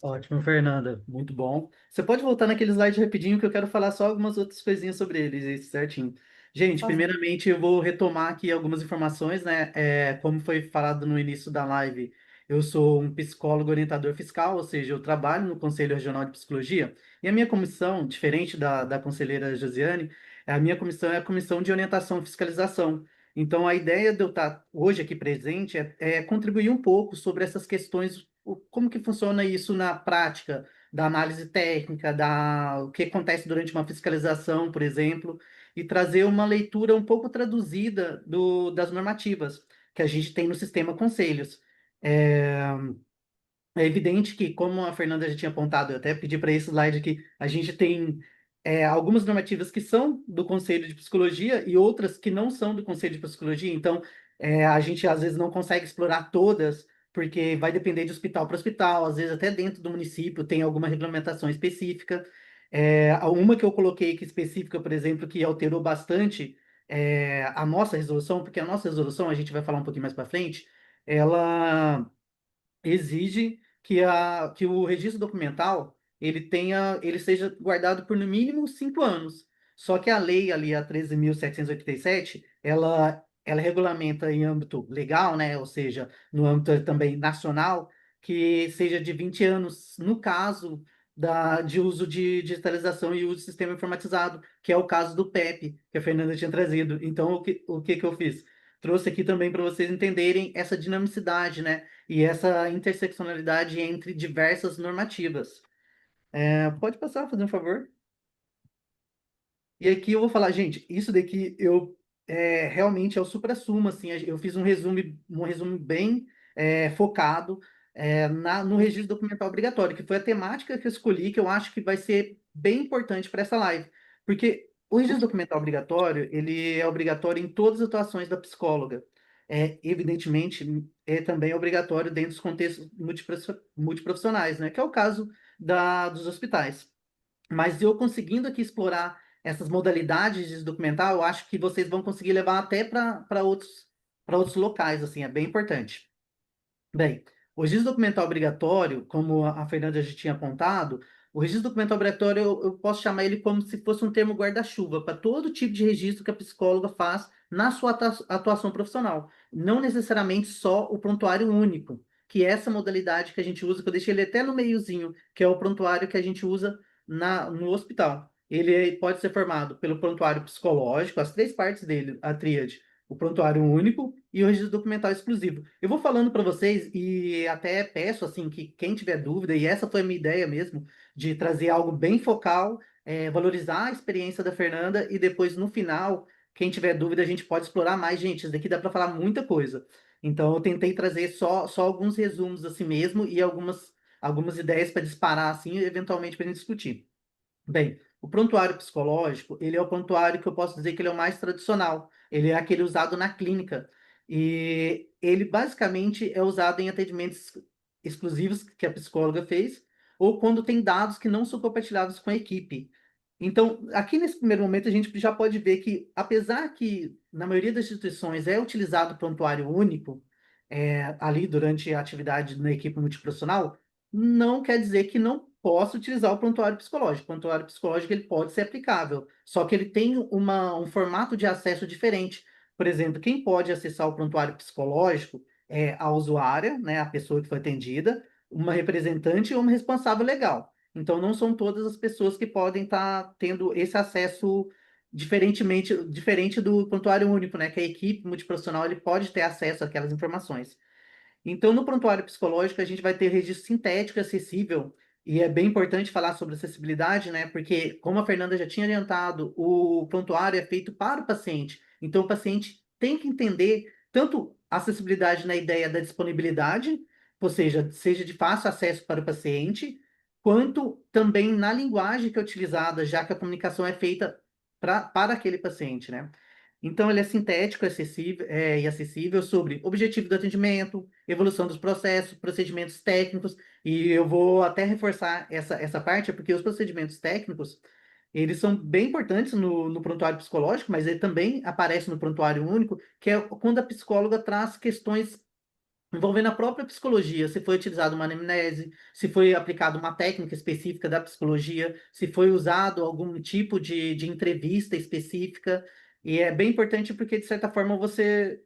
Ótimo, Fernanda. Muito bom. Você pode voltar naquele slide rapidinho que eu quero falar só algumas outras coisinhas sobre eles, isso certinho. Gente, Por favor. primeiramente eu vou retomar aqui algumas informações, né? Como foi falado no início da live, eu sou um psicólogo orientador fiscal, ou seja, eu trabalho no Conselho Regional de Psicologia, e a minha comissão, diferente da conselheira Josiane, a minha comissão é a Comissão de Orientação e Fiscalização. Então, a ideia de eu estar hoje aqui presente é contribuir um pouco sobre essas questões, como que funciona isso na prática, da análise técnica, o que acontece durante uma fiscalização, por exemplo, e trazer uma leitura um pouco traduzida das normativas que a gente tem no sistema Conselhos. É, é evidente que, como a Fernanda já tinha apontado, eu até pedi para esse slide aqui, a gente tem algumas normativas que são do Conselho de Psicologia e outras que não são do Conselho de Psicologia, então a gente às vezes não consegue explorar todas, porque vai depender de hospital para hospital, às vezes até dentro do município tem alguma regulamentação específica. Uma que eu coloquei aqui específica, por exemplo, que alterou bastante a nossa resolução, porque a nossa resolução, a gente vai falar um pouquinho mais para frente, ela exige que o registro documental ele seja guardado por no mínimo 5 anos. Só que a lei ali, a 13.787, ela regulamenta em âmbito legal, né? Ou seja, no âmbito também nacional, que seja de 20 anos, no caso de uso de digitalização e uso de sistema informatizado, que é o caso do PEP, que a Fernanda tinha trazido. Então, o que eu fiz? Trouxe aqui também para vocês entenderem essa dinamicidade, né? E essa interseccionalidade entre diversas normativas. Pode passar, fazer um favor? E aqui eu vou falar, gente, isso daqui realmente é o suprassumo, assim, eu fiz um resumo bem focado no registro documental obrigatório, que foi a temática que eu escolhi, que eu acho que vai ser bem importante para essa live. Porque o registro documental obrigatório, ele é obrigatório em todas as atuações da psicóloga. Evidentemente, é também obrigatório dentro dos contextos multiprofissionais, né? Que é o caso dos hospitais. Mas eu conseguindo aqui explorar essas modalidades de documental, eu acho que vocês vão conseguir levar até para outros locais, assim, é bem importante. Bem, o registro documental obrigatório, como a Fernanda já tinha apontado, o registro documental obrigatório eu posso chamar ele como se fosse um termo guarda-chuva para todo tipo de registro que a psicóloga faz na sua atuação profissional. Não necessariamente só o prontuário único, que é essa modalidade que a gente usa, que eu deixei ele até no meiozinho, que é o prontuário que a gente usa no hospital. Ele pode ser formado pelo prontuário psicológico, as três partes dele, a tríade, o prontuário único e o registro documental exclusivo. Eu vou falando para vocês e até peço assim que quem tiver dúvida, e essa foi a minha ideia mesmo, de trazer algo bem focal, valorizar a experiência da Fernanda e depois no final, quem tiver dúvida, a gente pode explorar mais. Gente, isso daqui dá para falar muita coisa. Então eu tentei trazer só alguns resumos assim mesmo e algumas ideias para disparar assim, eventualmente para a gente discutir. Bem, o prontuário psicológico, ele é o prontuário que eu posso dizer que ele é o mais tradicional. Ele é aquele usado na clínica. E ele basicamente é usado em atendimentos exclusivos que a psicóloga fez, ou quando tem dados que não são compartilhados com a equipe. Então, aqui nesse primeiro momento, a gente já pode ver que, apesar que na maioria das instituições é utilizado o prontuário único, ali durante a atividade na equipe multiprofissional, não quer dizer que não possa utilizar o prontuário psicológico. O prontuário psicológico ele pode ser aplicável, só que ele tem um formato de acesso diferente. Por exemplo, quem pode acessar o prontuário psicológico é a usuária, né, a pessoa que foi atendida, uma representante ou uma responsável legal. Então, não são todas as pessoas que podem estar tendo esse acesso diferente do prontuário único, né, que a equipe multiprofissional ele pode ter acesso àquelas informações. Então, no prontuário psicológico, a gente vai ter registro sintético e acessível, e é bem importante falar sobre acessibilidade, né? Porque, como a Fernanda já tinha adiantado, o prontuário é feito para o paciente. Então, o paciente tem que entender tanto a acessibilidade na ideia da disponibilidade, ou seja de fácil acesso para o paciente, quanto também na linguagem que é utilizada, já que a comunicação é feita para aquele paciente, né? Então, ele é sintético, acessível, e acessível sobre objetivo do atendimento, evolução dos processos, procedimentos técnicos, e eu vou até reforçar essa parte, porque os procedimentos técnicos, eles são bem importantes no prontuário psicológico, mas ele também aparece no prontuário único, que é quando a psicóloga traz questões envolvendo a própria psicologia, se foi utilizada uma anamnese, se foi aplicada uma técnica específica da psicologia, se foi usado algum tipo de entrevista específica, e é bem importante porque, de certa forma, você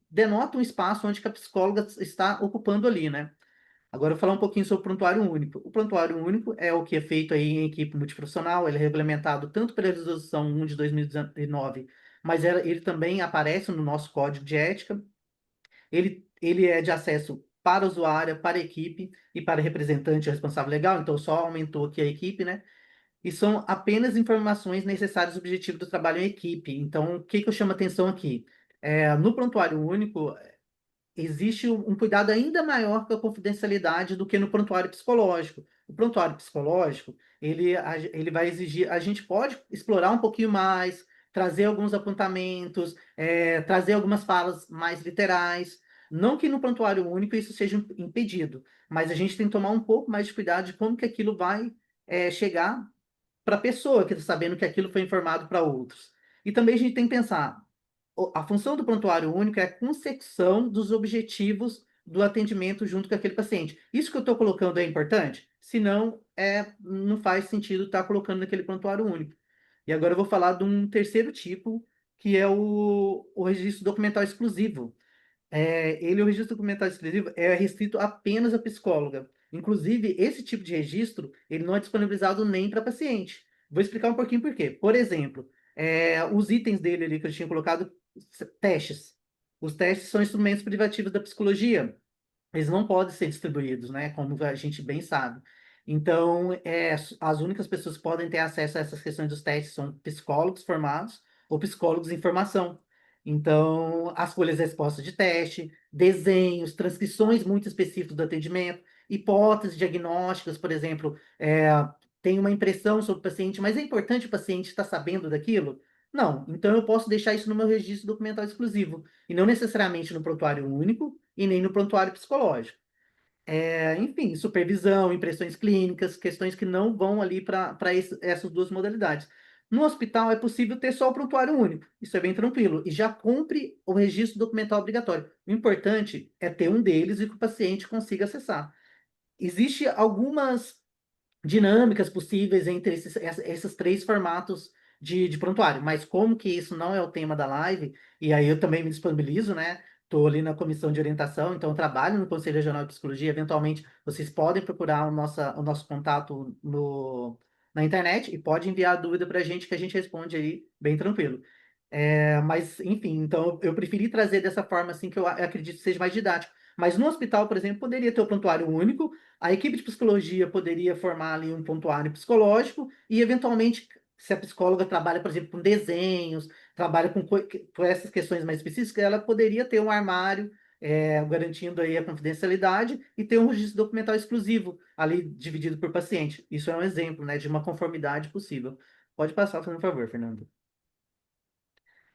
denota um espaço onde que a psicóloga está ocupando ali, né? Agora, eu vou falar um pouquinho sobre o prontuário único. O prontuário único é o que é feito aí em equipe multiprofissional, ele é regulamentado tanto pela Resolução 1 de 2019, mas ele também aparece no nosso código de ética. Ele é de acesso para o usuário, para a equipe e para representante responsável legal, então só aumentou aqui a equipe, né? E são apenas informações necessárias ao objetivo do trabalho em equipe. Então, o que que eu chamo a atenção aqui? No prontuário único, existe um cuidado ainda maior com a confidencialidade do que no prontuário psicológico. O prontuário psicológico, ele vai exigir, a gente pode explorar um pouquinho mais, trazer alguns apontamentos, trazer algumas falas mais literais. Não que no prontuário único isso seja impedido, mas a gente tem que tomar um pouco mais de cuidado de como que aquilo vai chegar para a pessoa que está sabendo que aquilo foi informado para outros. E também a gente tem que pensar, a função do prontuário único é a consecução dos objetivos do atendimento junto com aquele paciente. Isso que eu estou colocando é importante? Se não, não faz sentido estar colocando naquele prontuário único. E agora eu vou falar de um terceiro tipo, que é o registro documental exclusivo. O registro documental exclusivo é restrito apenas à psicóloga. Inclusive, esse tipo de registro, ele não é disponibilizado nem para paciente. Vou explicar um pouquinho por quê. Por exemplo, os itens dele ali que eu tinha colocado, testes. Os testes são instrumentos privativos da psicologia. Eles não podem ser distribuídos, né? Como a gente bem sabe. Então, as únicas pessoas que podem ter acesso a essas questões dos testes são psicólogos formados ou psicólogos em formação. Então, as folhas de resposta de teste, desenhos, transcrições muito específicas do atendimento, hipóteses diagnósticas, por exemplo, tem uma impressão sobre o paciente, mas é importante o paciente estar sabendo daquilo? Não. Então, eu posso deixar isso no meu registro documental exclusivo, e não necessariamente no prontuário único, e nem no prontuário psicológico. Enfim, supervisão, impressões clínicas, questões que não vão ali para essas duas modalidades. No hospital é possível ter só o prontuário único, isso é bem tranquilo, e já cumpre o registro documental obrigatório. O importante é ter um deles e que o paciente consiga acessar. Existem algumas dinâmicas possíveis entre esses três formatos de prontuário. Mas como que isso não é o tema da live, e aí eu também me disponibilizo, né? Estou ali na comissão de orientação, então eu trabalho no Conselho Regional de Psicologia. Eventualmente, vocês podem procurar o nosso contato na internet e pode enviar dúvida para a gente que a gente responde aí bem tranquilo. Mas, enfim, então eu preferi trazer dessa forma assim que eu acredito que seja mais didático. Mas no hospital, por exemplo, poderia ter o prontuário único, a equipe de psicologia poderia formar ali um prontuário psicológico e, eventualmente, se a psicóloga trabalha, por exemplo, com desenhos, trabalha com essas questões mais específicas, ela poderia ter um armário, garantindo aí a confidencialidade e ter um registro documental exclusivo ali dividido por paciente. Isso é um exemplo, né, de uma conformidade possível. Pode passar, por favor, Fernando.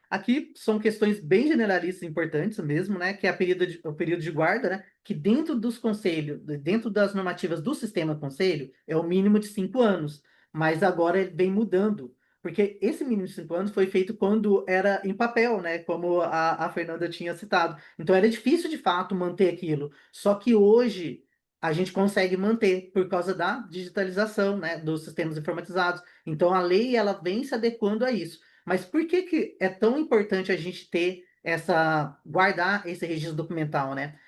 Aqui são questões bem generalistas e importantes mesmo, né? Que é o período de guarda, né? Que dentro dos conselhos, dentro das normativas do sistema conselho, é o mínimo de 5 anos. Mas agora ele vem mudando. Porque esse mínimo de 5 anos foi feito quando era em papel, né? Como a Fernanda tinha citado. Então era difícil de fato manter aquilo. Só que hoje a gente consegue manter por causa da digitalização, né? Dos sistemas informatizados. Então a lei ela vem se adequando a isso. Mas por que que é tão importante a gente ter guardar esse registro documental, né?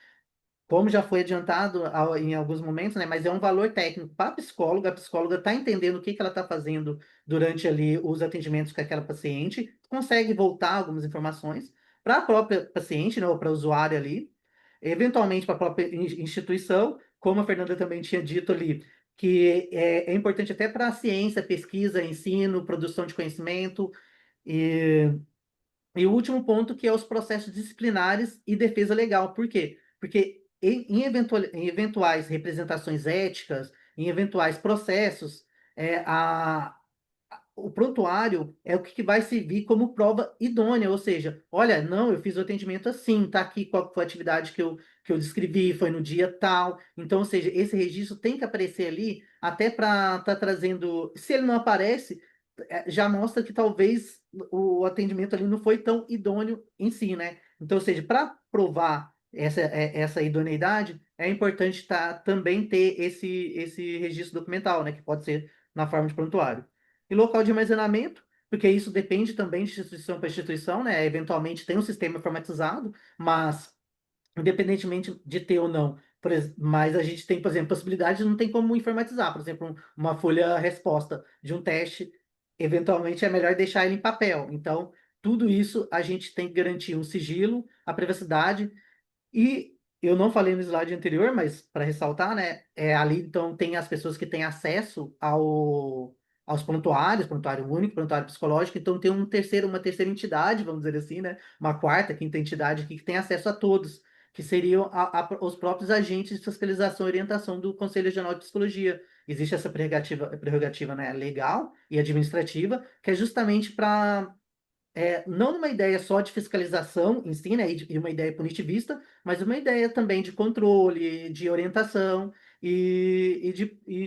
Como já foi adiantado em alguns momentos, né? Mas é um valor técnico para a psicóloga está entendendo o que que ela está fazendo durante ali os atendimentos com aquela paciente, consegue voltar algumas informações para a própria paciente, né? Ou para o usuário ali, eventualmente para a própria instituição, como a Fernanda também tinha dito ali, que é importante até para a ciência, pesquisa, ensino, produção de conhecimento, e, e o último ponto que é os processos disciplinares e defesa legal. Por quê? Porque em eventuais representações éticas, em eventuais processos, o prontuário é o que vai servir como prova idônea, ou seja, olha, não, eu fiz o atendimento assim, tá aqui qual foi a atividade que eu descrevi, foi no dia tal. Então, ou seja, esse registro tem que aparecer ali, até para estar trazendo. Se ele não aparece, já mostra que talvez o atendimento ali não foi tão idôneo em si, né? Então, ou seja, para provar essa idoneidade, é importante também ter esse registro documental, né? Que pode ser na forma de prontuário. E local de armazenamento, porque isso depende também de instituição para instituição, né? Eventualmente tem um sistema informatizado, mas independentemente de ter ou não, mas a gente tem, por exemplo, possibilidade, não tem como informatizar, por exemplo, uma folha resposta de um teste, eventualmente é melhor deixar ele em papel. Então, tudo isso a gente tem que garantir um sigilo, a privacidade, e eu não falei no slide anterior, mas para ressaltar, né, ali então tem as pessoas que têm acesso aos prontuários, prontuário único, prontuário psicológico, então tem uma terceira entidade, vamos dizer assim, né, uma quarta, quinta entidade aqui que tem acesso a todos, que seriam os próprios agentes de fiscalização e orientação do Conselho Regional de Psicologia. Existe essa prerrogativa, né, legal e administrativa, que é justamente para não numa ideia só de fiscalização em si, né, e uma ideia punitivista, mas uma ideia também de controle, de orientação e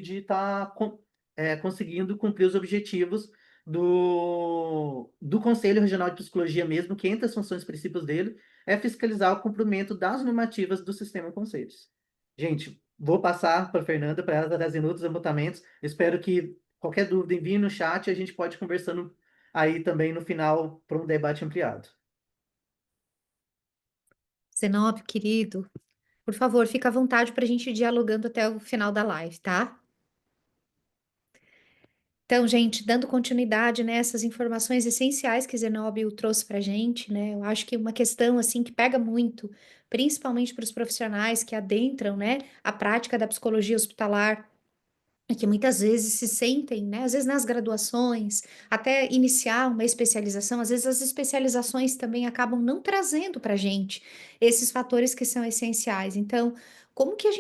de estar conseguindo cumprir os objetivos do Conselho Regional de Psicologia mesmo, que entre as funções e princípios dele é fiscalizar o cumprimento das normativas do sistema conselhos. Gente, vou passar para a Fernanda para ela dar as minutos, apontamentos. Espero que qualquer dúvida envie no chat e a gente pode ir conversando aí também no final para um debate ampliado. Zenóbio, querido, por favor, fica à vontade para a gente ir dialogando até o final da live, tá? Então, gente, dando continuidade nessas informações essenciais que Zenóbio trouxe para a gente, né? Eu acho que uma questão, assim, que pega muito, principalmente para os profissionais que adentram, né, a prática da psicologia hospitalar, é que muitas vezes se sentem, né, às vezes nas graduações, até iniciar uma especialização, às vezes as especializações também acabam não trazendo para a gente esses fatores que são essenciais. Então, como que a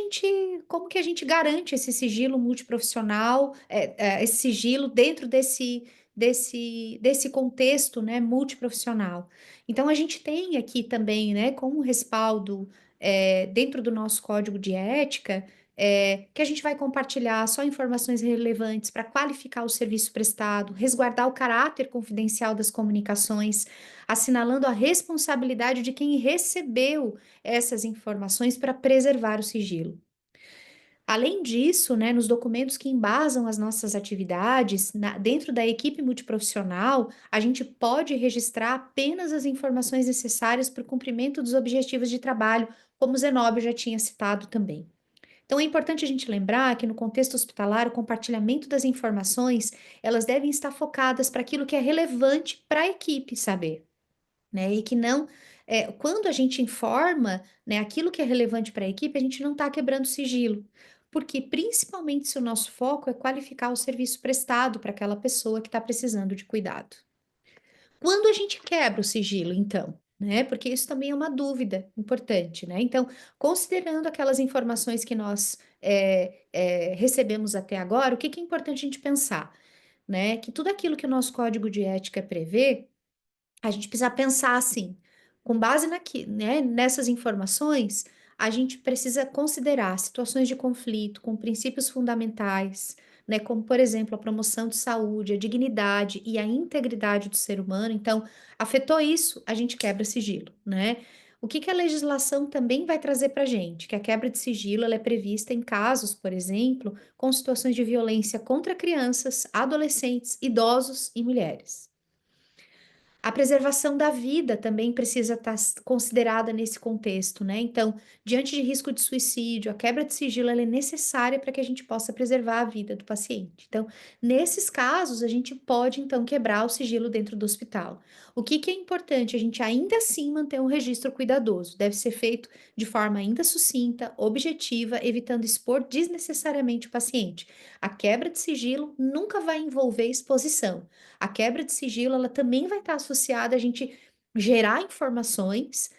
gente garante esse sigilo multiprofissional, esse sigilo dentro desse contexto, né, multiprofissional? Então, a gente tem aqui também, né, como respaldo, dentro do nosso código de ética, que a gente vai compartilhar só informações relevantes para qualificar o serviço prestado, resguardar o caráter confidencial das comunicações, assinalando a responsabilidade de quem recebeu essas informações para preservar o sigilo. Além disso, né, nos documentos que embasam as nossas atividades, dentro da equipe multiprofissional, a gente pode registrar apenas as informações necessárias para o cumprimento dos objetivos de trabalho, como o Zenóbio já tinha citado também. Então, é importante a gente lembrar que no contexto hospitalar, o compartilhamento das informações, elas devem estar focadas para aquilo que é relevante para a equipe saber, né? E que não, quando a gente informa, né, aquilo que é relevante para a equipe, a gente não está quebrando sigilo. Porque, principalmente se o nosso foco é qualificar o serviço prestado para aquela pessoa que está precisando de cuidado. Quando a gente quebra o sigilo, então, né? Porque isso também é uma dúvida importante, né? Então, considerando aquelas informações que nós recebemos até agora, o que que é importante a gente pensar, né? Que tudo aquilo que o nosso código de ética prevê, a gente precisa pensar assim, com base né, nessas informações, a gente precisa considerar situações de conflito com princípios fundamentais, né, como, por exemplo, a promoção de saúde, a dignidade e a integridade do ser humano. Então, afetou isso, a gente quebra sigilo, né? O que que a legislação também vai trazer para a gente? Que a quebra de sigilo ela é prevista em casos, por exemplo, com situações de violência contra crianças, adolescentes, idosos e mulheres. A preservação da vida também precisa estar considerada nesse contexto, né? Então, diante de risco de suicídio, a quebra de sigilo ela é necessária para que a gente possa preservar a vida do paciente. Então, nesses casos, a gente pode, então, quebrar o sigilo dentro do hospital. O que que é importante? A gente ainda assim manter um registro cuidadoso. Deve ser feito de forma ainda sucinta, objetiva, evitando expor desnecessariamente o paciente. A quebra de sigilo nunca vai envolver exposição. A quebra de sigilo, ela também vai estar associada a gente gerar informações,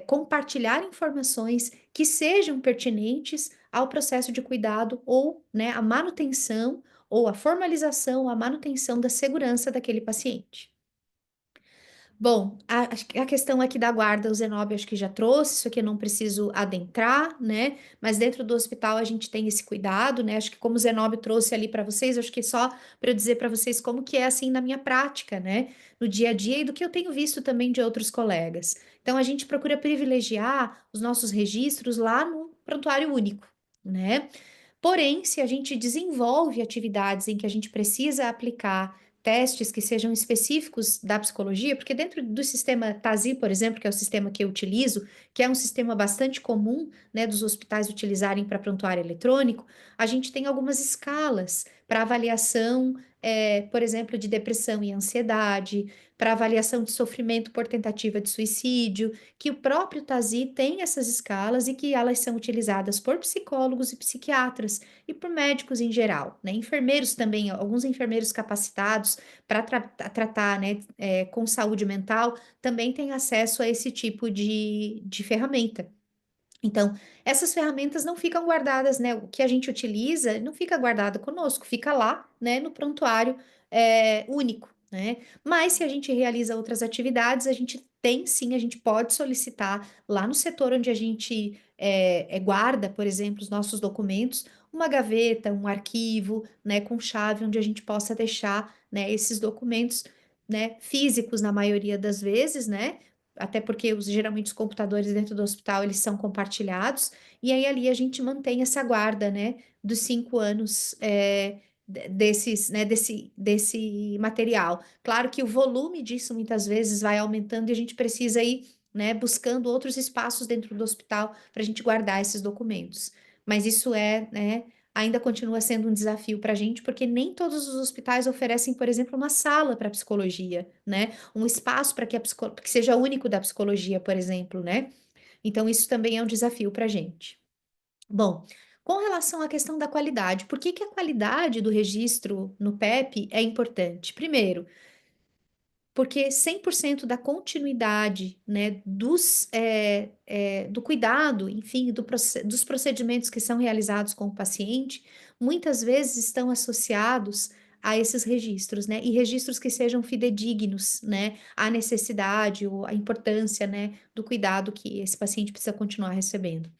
compartilhar informações que sejam pertinentes ao processo de cuidado ou, né, a manutenção ou a formalização, a manutenção da segurança daquele paciente. Bom, acho que a questão aqui da guarda, o Zenóbio acho que já trouxe, isso aqui eu não preciso adentrar, né? Mas dentro do hospital a gente tem esse cuidado, né? Acho que como o Zenóbio trouxe ali para vocês, acho que só para eu dizer para vocês como que é assim na minha prática, né? No dia a dia e do que eu tenho visto também de outros colegas. Então a gente procura privilegiar os nossos registros lá no prontuário único, né? Porém, se a gente desenvolve atividades em que a gente precisa aplicar testes que sejam específicos da psicologia, porque dentro do sistema TASI, por exemplo, que é o sistema que eu utilizo, que é um sistema bastante comum, né, dos hospitais utilizarem para prontuário eletrônico, a gente tem algumas escalas para avaliação, por exemplo, de depressão e ansiedade, para avaliação de sofrimento por tentativa de suicídio, que o próprio TASI tem essas escalas e que elas são utilizadas por psicólogos e psiquiatras e por médicos em geral, né? Enfermeiros também, alguns enfermeiros capacitados para tratar, né, com saúde mental, também têm acesso a esse tipo de ferramenta. Então, essas ferramentas não ficam guardadas, né? O que a gente utiliza não fica guardado conosco, fica lá, né, no prontuário único, né? Mas se a gente realiza outras atividades, a gente tem sim, a gente pode solicitar lá no setor onde a gente guarda, por exemplo, os nossos documentos, uma gaveta, um arquivo, né, com chave, onde a gente possa deixar, né, esses documentos, né, físicos na maioria das vezes, né? Até porque geralmente os computadores dentro do hospital, eles são compartilhados, e aí ali a gente mantém essa guarda, né, dos 5 anos desses, né, desse material. Claro que o volume disso muitas vezes vai aumentando e a gente precisa ir, né, buscando outros espaços dentro do hospital para a gente guardar esses documentos. Mas isso né, ainda continua sendo um desafio para a gente, porque nem todos os hospitais oferecem, por exemplo, uma sala para psicologia, né? Um espaço para que seja único da psicologia, por exemplo, né? Então, isso também é um desafio para a gente. Bom, com relação à questão da qualidade, por que que a qualidade do registro no PEP é importante? Primeiro, porque 100% da continuidade, né, do cuidado, enfim, dos procedimentos que são realizados com o paciente, muitas vezes estão associados a esses registros, né, e registros que sejam fidedignos, né, à necessidade ou à importância, né, do cuidado que esse paciente precisa continuar recebendo.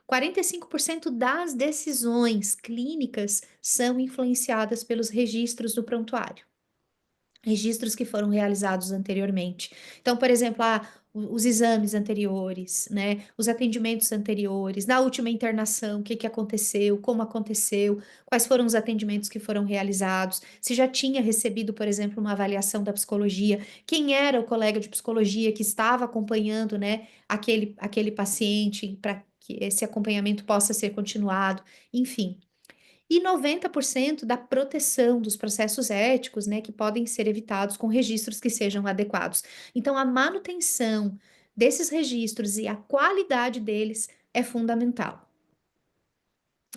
45% das decisões clínicas são influenciadas pelos registros do prontuário. Registros que foram realizados anteriormente. Então, por exemplo, os exames anteriores, né? Os atendimentos anteriores, na última internação, o que que aconteceu, como aconteceu, quais foram os atendimentos que foram realizados, se já tinha recebido, por exemplo, uma avaliação da psicologia, quem era o colega de psicologia que estava acompanhando, né, aquele paciente para que esse acompanhamento possa ser continuado, enfim. E 90% da proteção dos processos éticos, né, que podem ser evitados com registros que sejam adequados. Então, a manutenção desses registros e a qualidade deles é fundamental.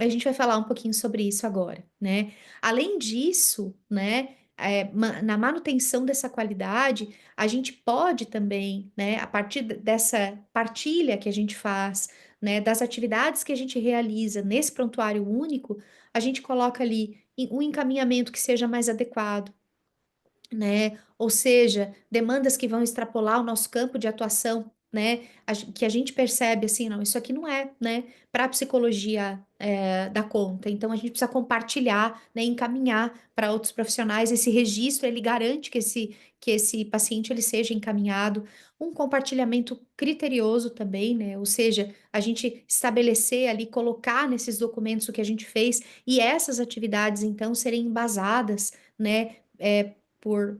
A gente vai falar um pouquinho sobre isso agora, né? Além disso, né, na manutenção dessa qualidade, a gente pode também, né, a partir dessa partilha que a gente faz, né, das atividades que a gente realiza nesse prontuário único, a gente coloca ali um encaminhamento que seja mais adequado, né? Ou seja, demandas que vão extrapolar o nosso campo de atuação, né? Que a gente percebe assim, não, isso aqui não é, né, para a psicologia da conta. Então a gente precisa compartilhar, né, encaminhar para outros profissionais. Esse registro ele garante que esse paciente ele seja encaminhado. Um compartilhamento criterioso também, né? Ou seja, a gente estabelecer ali, colocar nesses documentos o que a gente fez e essas atividades então serem embasadas, né? Por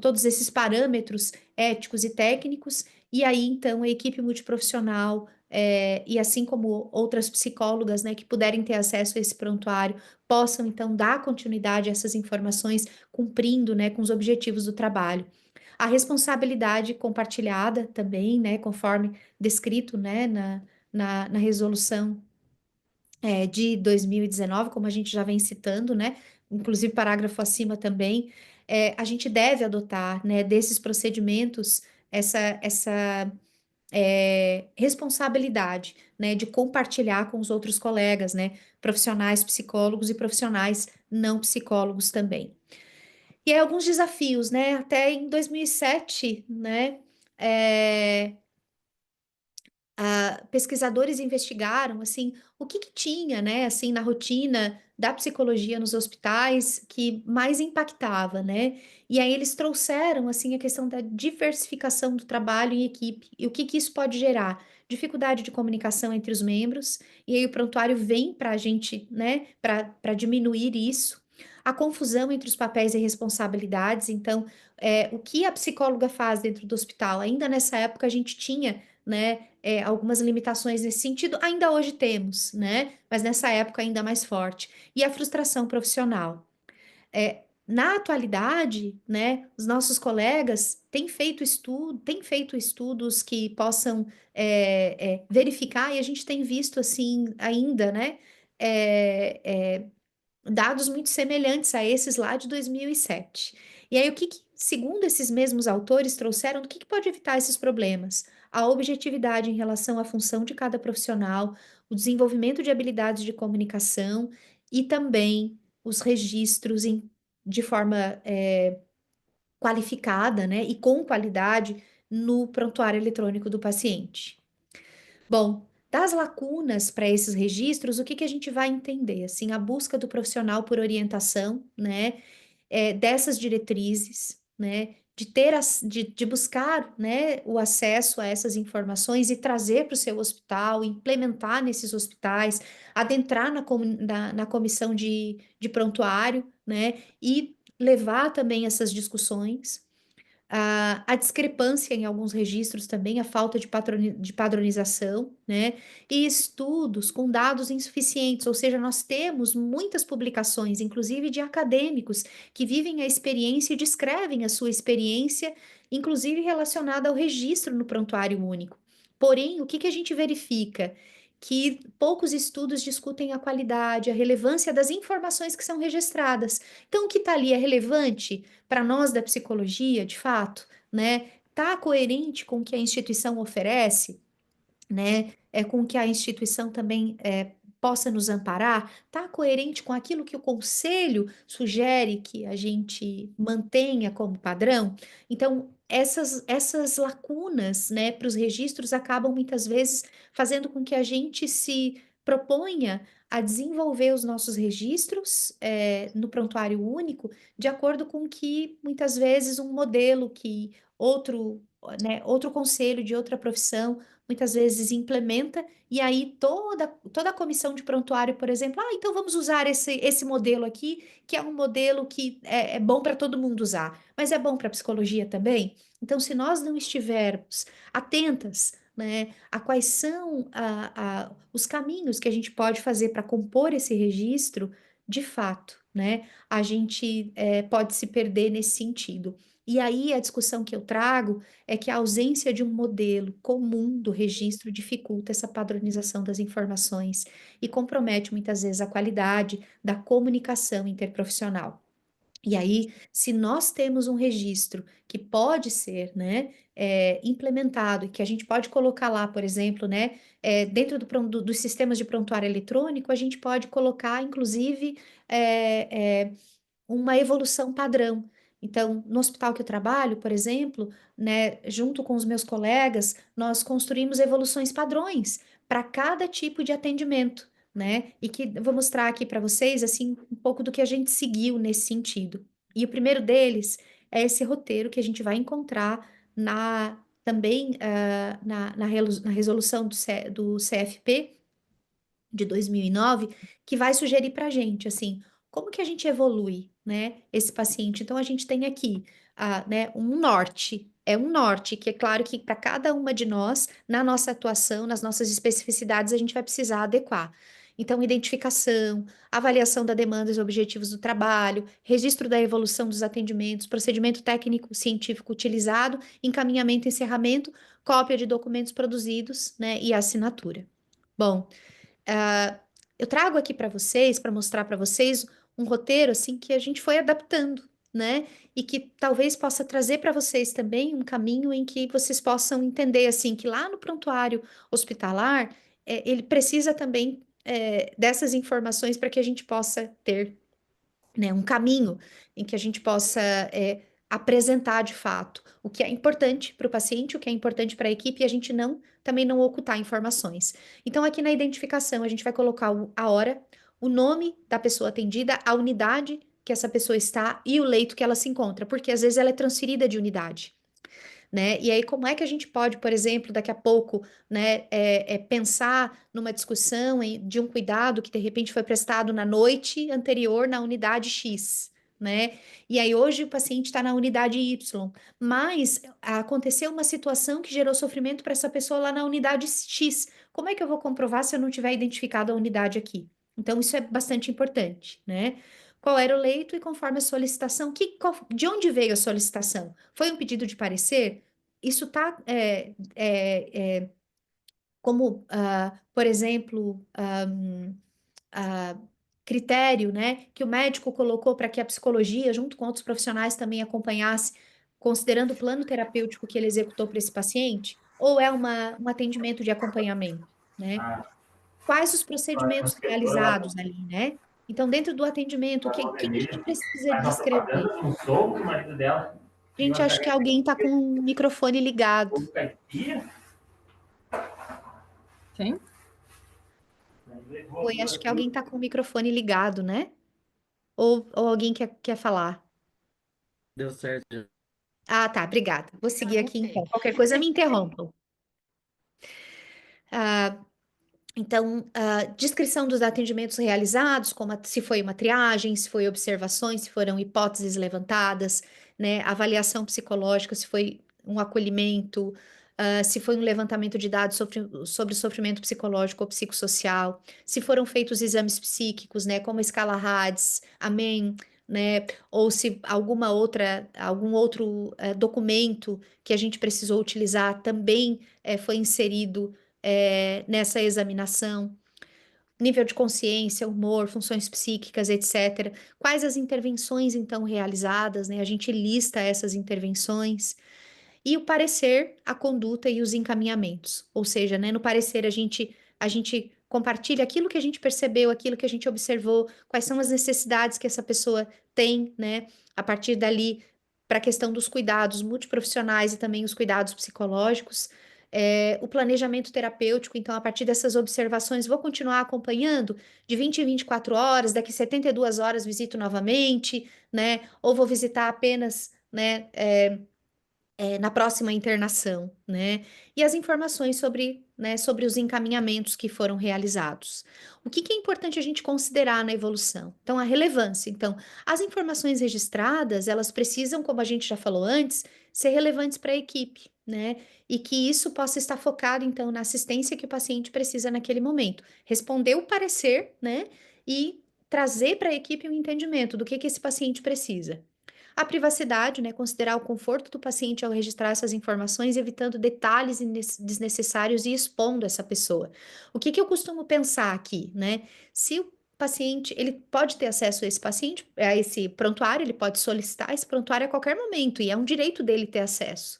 todos esses parâmetros éticos e técnicos, e aí então a equipe multiprofissional, e assim como outras psicólogas, né, que puderem ter acesso a esse prontuário, possam então dar continuidade a essas informações, cumprindo, né, com os objetivos do trabalho. A responsabilidade compartilhada também, né, conforme descrito, né, na resolução de 2019, como a gente já vem citando, né? Inclusive parágrafo acima também, a gente deve adotar, né, desses procedimentos essa responsabilidade, né, de compartilhar com os outros colegas, né, profissionais psicólogos e profissionais não psicólogos também. E aí alguns desafios, né? Até em 2007, né? Pesquisadores investigaram assim o que tinha, né, assim na rotina da psicologia nos hospitais que mais impactava, né? E aí eles trouxeram assim a questão da diversificação do trabalho em equipe e o que que isso pode gerar? Dificuldade de comunicação entre os membros, e aí o prontuário vem para a gente, né, para diminuir isso. A confusão entre os papéis e responsabilidades, então, o que a psicóloga faz dentro do hospital? Ainda nessa época a gente tinha, né, algumas limitações nesse sentido, ainda hoje temos, né, mas nessa época ainda mais forte. E a frustração profissional. Na atualidade, né, os nossos colegas têm feito estudos que possam verificar, e a gente tem visto assim ainda, né, é, é, dados muito semelhantes a esses lá de 2007. E aí, segundo esses mesmos autores trouxeram, o que pode evitar esses problemas? A objetividade em relação à função de cada profissional, o desenvolvimento de habilidades de comunicação e também os registros de forma qualificada, né, e com qualidade no prontuário eletrônico do paciente. Bom, das lacunas para esses registros, o que a gente vai entender? Assim, a busca do profissional por orientação, né, dessas diretrizes, né, de buscar, né, o acesso a essas informações e trazer para o seu hospital, implementar nesses hospitais, adentrar na comissão de prontuário, né, e levar também essas discussões. A discrepância em alguns registros também, a falta de padronização, né? E estudos com dados insuficientes, ou seja, nós temos muitas publicações, inclusive de acadêmicos, que vivem a experiência e descrevem a sua experiência, inclusive relacionada ao registro no prontuário único. Porém, o que a gente verifica? Que poucos estudos discutem a qualidade, a relevância das informações que são registradas. Então, o que está ali é relevante? Para nós da psicologia, de fato, né? Tá coerente com o que a instituição oferece, né? Com o que a instituição também possa nos amparar, tá coerente com aquilo que o conselho sugere que a gente mantenha como padrão. Então, essas lacunas, né, para os registros acabam muitas vezes fazendo com que a gente se proponha a desenvolver os nossos registros no prontuário único, de acordo com que muitas vezes um modelo que outro conselho de outra profissão muitas vezes implementa, e aí toda a comissão de prontuário, por exemplo, então vamos usar esse modelo aqui, que é um modelo que é bom para todo mundo usar, mas é bom para a psicologia também? Então, se nós não estivermos atentas, né, a quais são os caminhos que a gente pode fazer para compor esse registro, de fato, né, a gente pode se perder nesse sentido. E aí a discussão que eu trago é que a ausência de um modelo comum do registro dificulta essa padronização das informações e compromete muitas vezes a qualidade da comunicação interprofissional. E aí, se nós temos um registro que pode ser, né, implementado e que a gente pode colocar lá, por exemplo, né, dentro dos sistemas de prontuário eletrônico, a gente pode colocar, inclusive, uma evolução padrão. Então, no hospital que eu trabalho, por exemplo, né, junto com os meus colegas, nós construímos evoluções padrões para cada tipo de atendimento, né? E que eu vou mostrar aqui para vocês, assim, um pouco do que a gente seguiu nesse sentido. E o primeiro deles é esse roteiro que a gente vai encontrar também na resolução do CFP de 2009, que vai sugerir para a gente, assim, como que a gente evolui, né, esse paciente. Então, a gente tem aqui, né, um norte, que é claro que para cada uma de nós, na nossa atuação, nas nossas especificidades, a gente vai precisar adequar. Então, identificação, avaliação da demanda e objetivos do trabalho, registro da evolução dos atendimentos, procedimento técnico científico utilizado, encaminhamento e encerramento, cópia de documentos produzidos, né, e assinatura. Bom, ah, eu trago aqui para vocês, para mostrar para vocês um roteiro assim que a gente foi adaptando, né? E que talvez possa trazer para vocês também um caminho em que vocês possam entender assim que lá no prontuário hospitalar ele precisa também dessas informações para que a gente possa ter, né, um caminho em que a gente possa apresentar de fato o que é importante para o paciente, o que é importante para a equipe, e a gente também não ocultar informações. Então, aqui na identificação, a gente vai colocar a hora, o nome da pessoa atendida, a unidade que essa pessoa está e o leito que ela se encontra, porque às vezes ela é transferida de unidade. Né? E aí, como é que a gente pode, por exemplo, daqui a pouco, né, pensar numa discussão de um cuidado que de repente foi prestado na noite anterior na unidade X, né? E aí hoje o paciente está na unidade Y, mas aconteceu uma situação que gerou sofrimento para essa pessoa lá na unidade X. Como é que eu vou comprovar se eu não tiver identificado a unidade aqui? Então, isso é bastante importante, né? Qual era o leito e conforme a solicitação, de onde veio a solicitação? Foi um pedido de parecer? Isso está como, por exemplo, critério, né, que o médico colocou para que a psicologia, junto com outros profissionais, também acompanhasse, considerando o plano terapêutico que ele executou para esse paciente? Ou é um atendimento de acompanhamento, né? Quais os procedimentos realizados ali, né? Então, dentro do atendimento, o que a gente precisa descrever? Um soco pro marido dela. Gente, acho que alguém está com o microfone ligado. Quem? Oi, acho que alguém está com o microfone ligado, né? Ou alguém quer falar? Deu certo. Ah, tá, obrigada. Vou seguir aqui ok. então. Qualquer coisa me interrompam. Então, descrição dos atendimentos realizados, como se foi uma triagem, se foi observações, se foram hipóteses levantadas, né? Avaliação psicológica, se foi um acolhimento, se foi um levantamento de dados sobre sofrimento psicológico ou psicossocial, se foram feitos exames psíquicos, né? Como a escala RADS, AMEN, né? Ou se algum outro documento que a gente precisou utilizar também foi inserido nessa examinação, nível de consciência, humor, funções psíquicas, etc. Quais as intervenções, então, realizadas, né? A gente lista essas intervenções. E o parecer, a conduta e os encaminhamentos. Ou seja, né, no parecer a gente compartilha aquilo que a gente percebeu, aquilo que a gente observou, quais são as necessidades que essa pessoa tem, né? A partir dali, para a questão dos cuidados multiprofissionais e também os cuidados psicológicos. O planejamento terapêutico, então, a partir dessas observações, vou continuar acompanhando de 20 em 24 horas, daqui 72 horas visito novamente, né? Ou vou visitar apenas, né? Na próxima internação, né? E as informações sobre, né, sobre os encaminhamentos que foram realizados. O que é importante a gente considerar na evolução? Então, a relevância. Então, as informações registradas, elas precisam, como a gente já falou antes, ser relevantes para a equipe, né? E que isso possa estar focado, então, na assistência que o paciente precisa naquele momento. Responder o parecer, né? E trazer para a equipe um entendimento do que esse paciente precisa. A privacidade, né, considerar o conforto do paciente ao registrar essas informações, evitando detalhes desnecessários e expondo essa pessoa. O que eu costumo pensar aqui, né? Se o paciente, ele pode ter acesso a esse paciente, a esse prontuário, ele pode solicitar esse prontuário a qualquer momento, e é um direito dele ter acesso.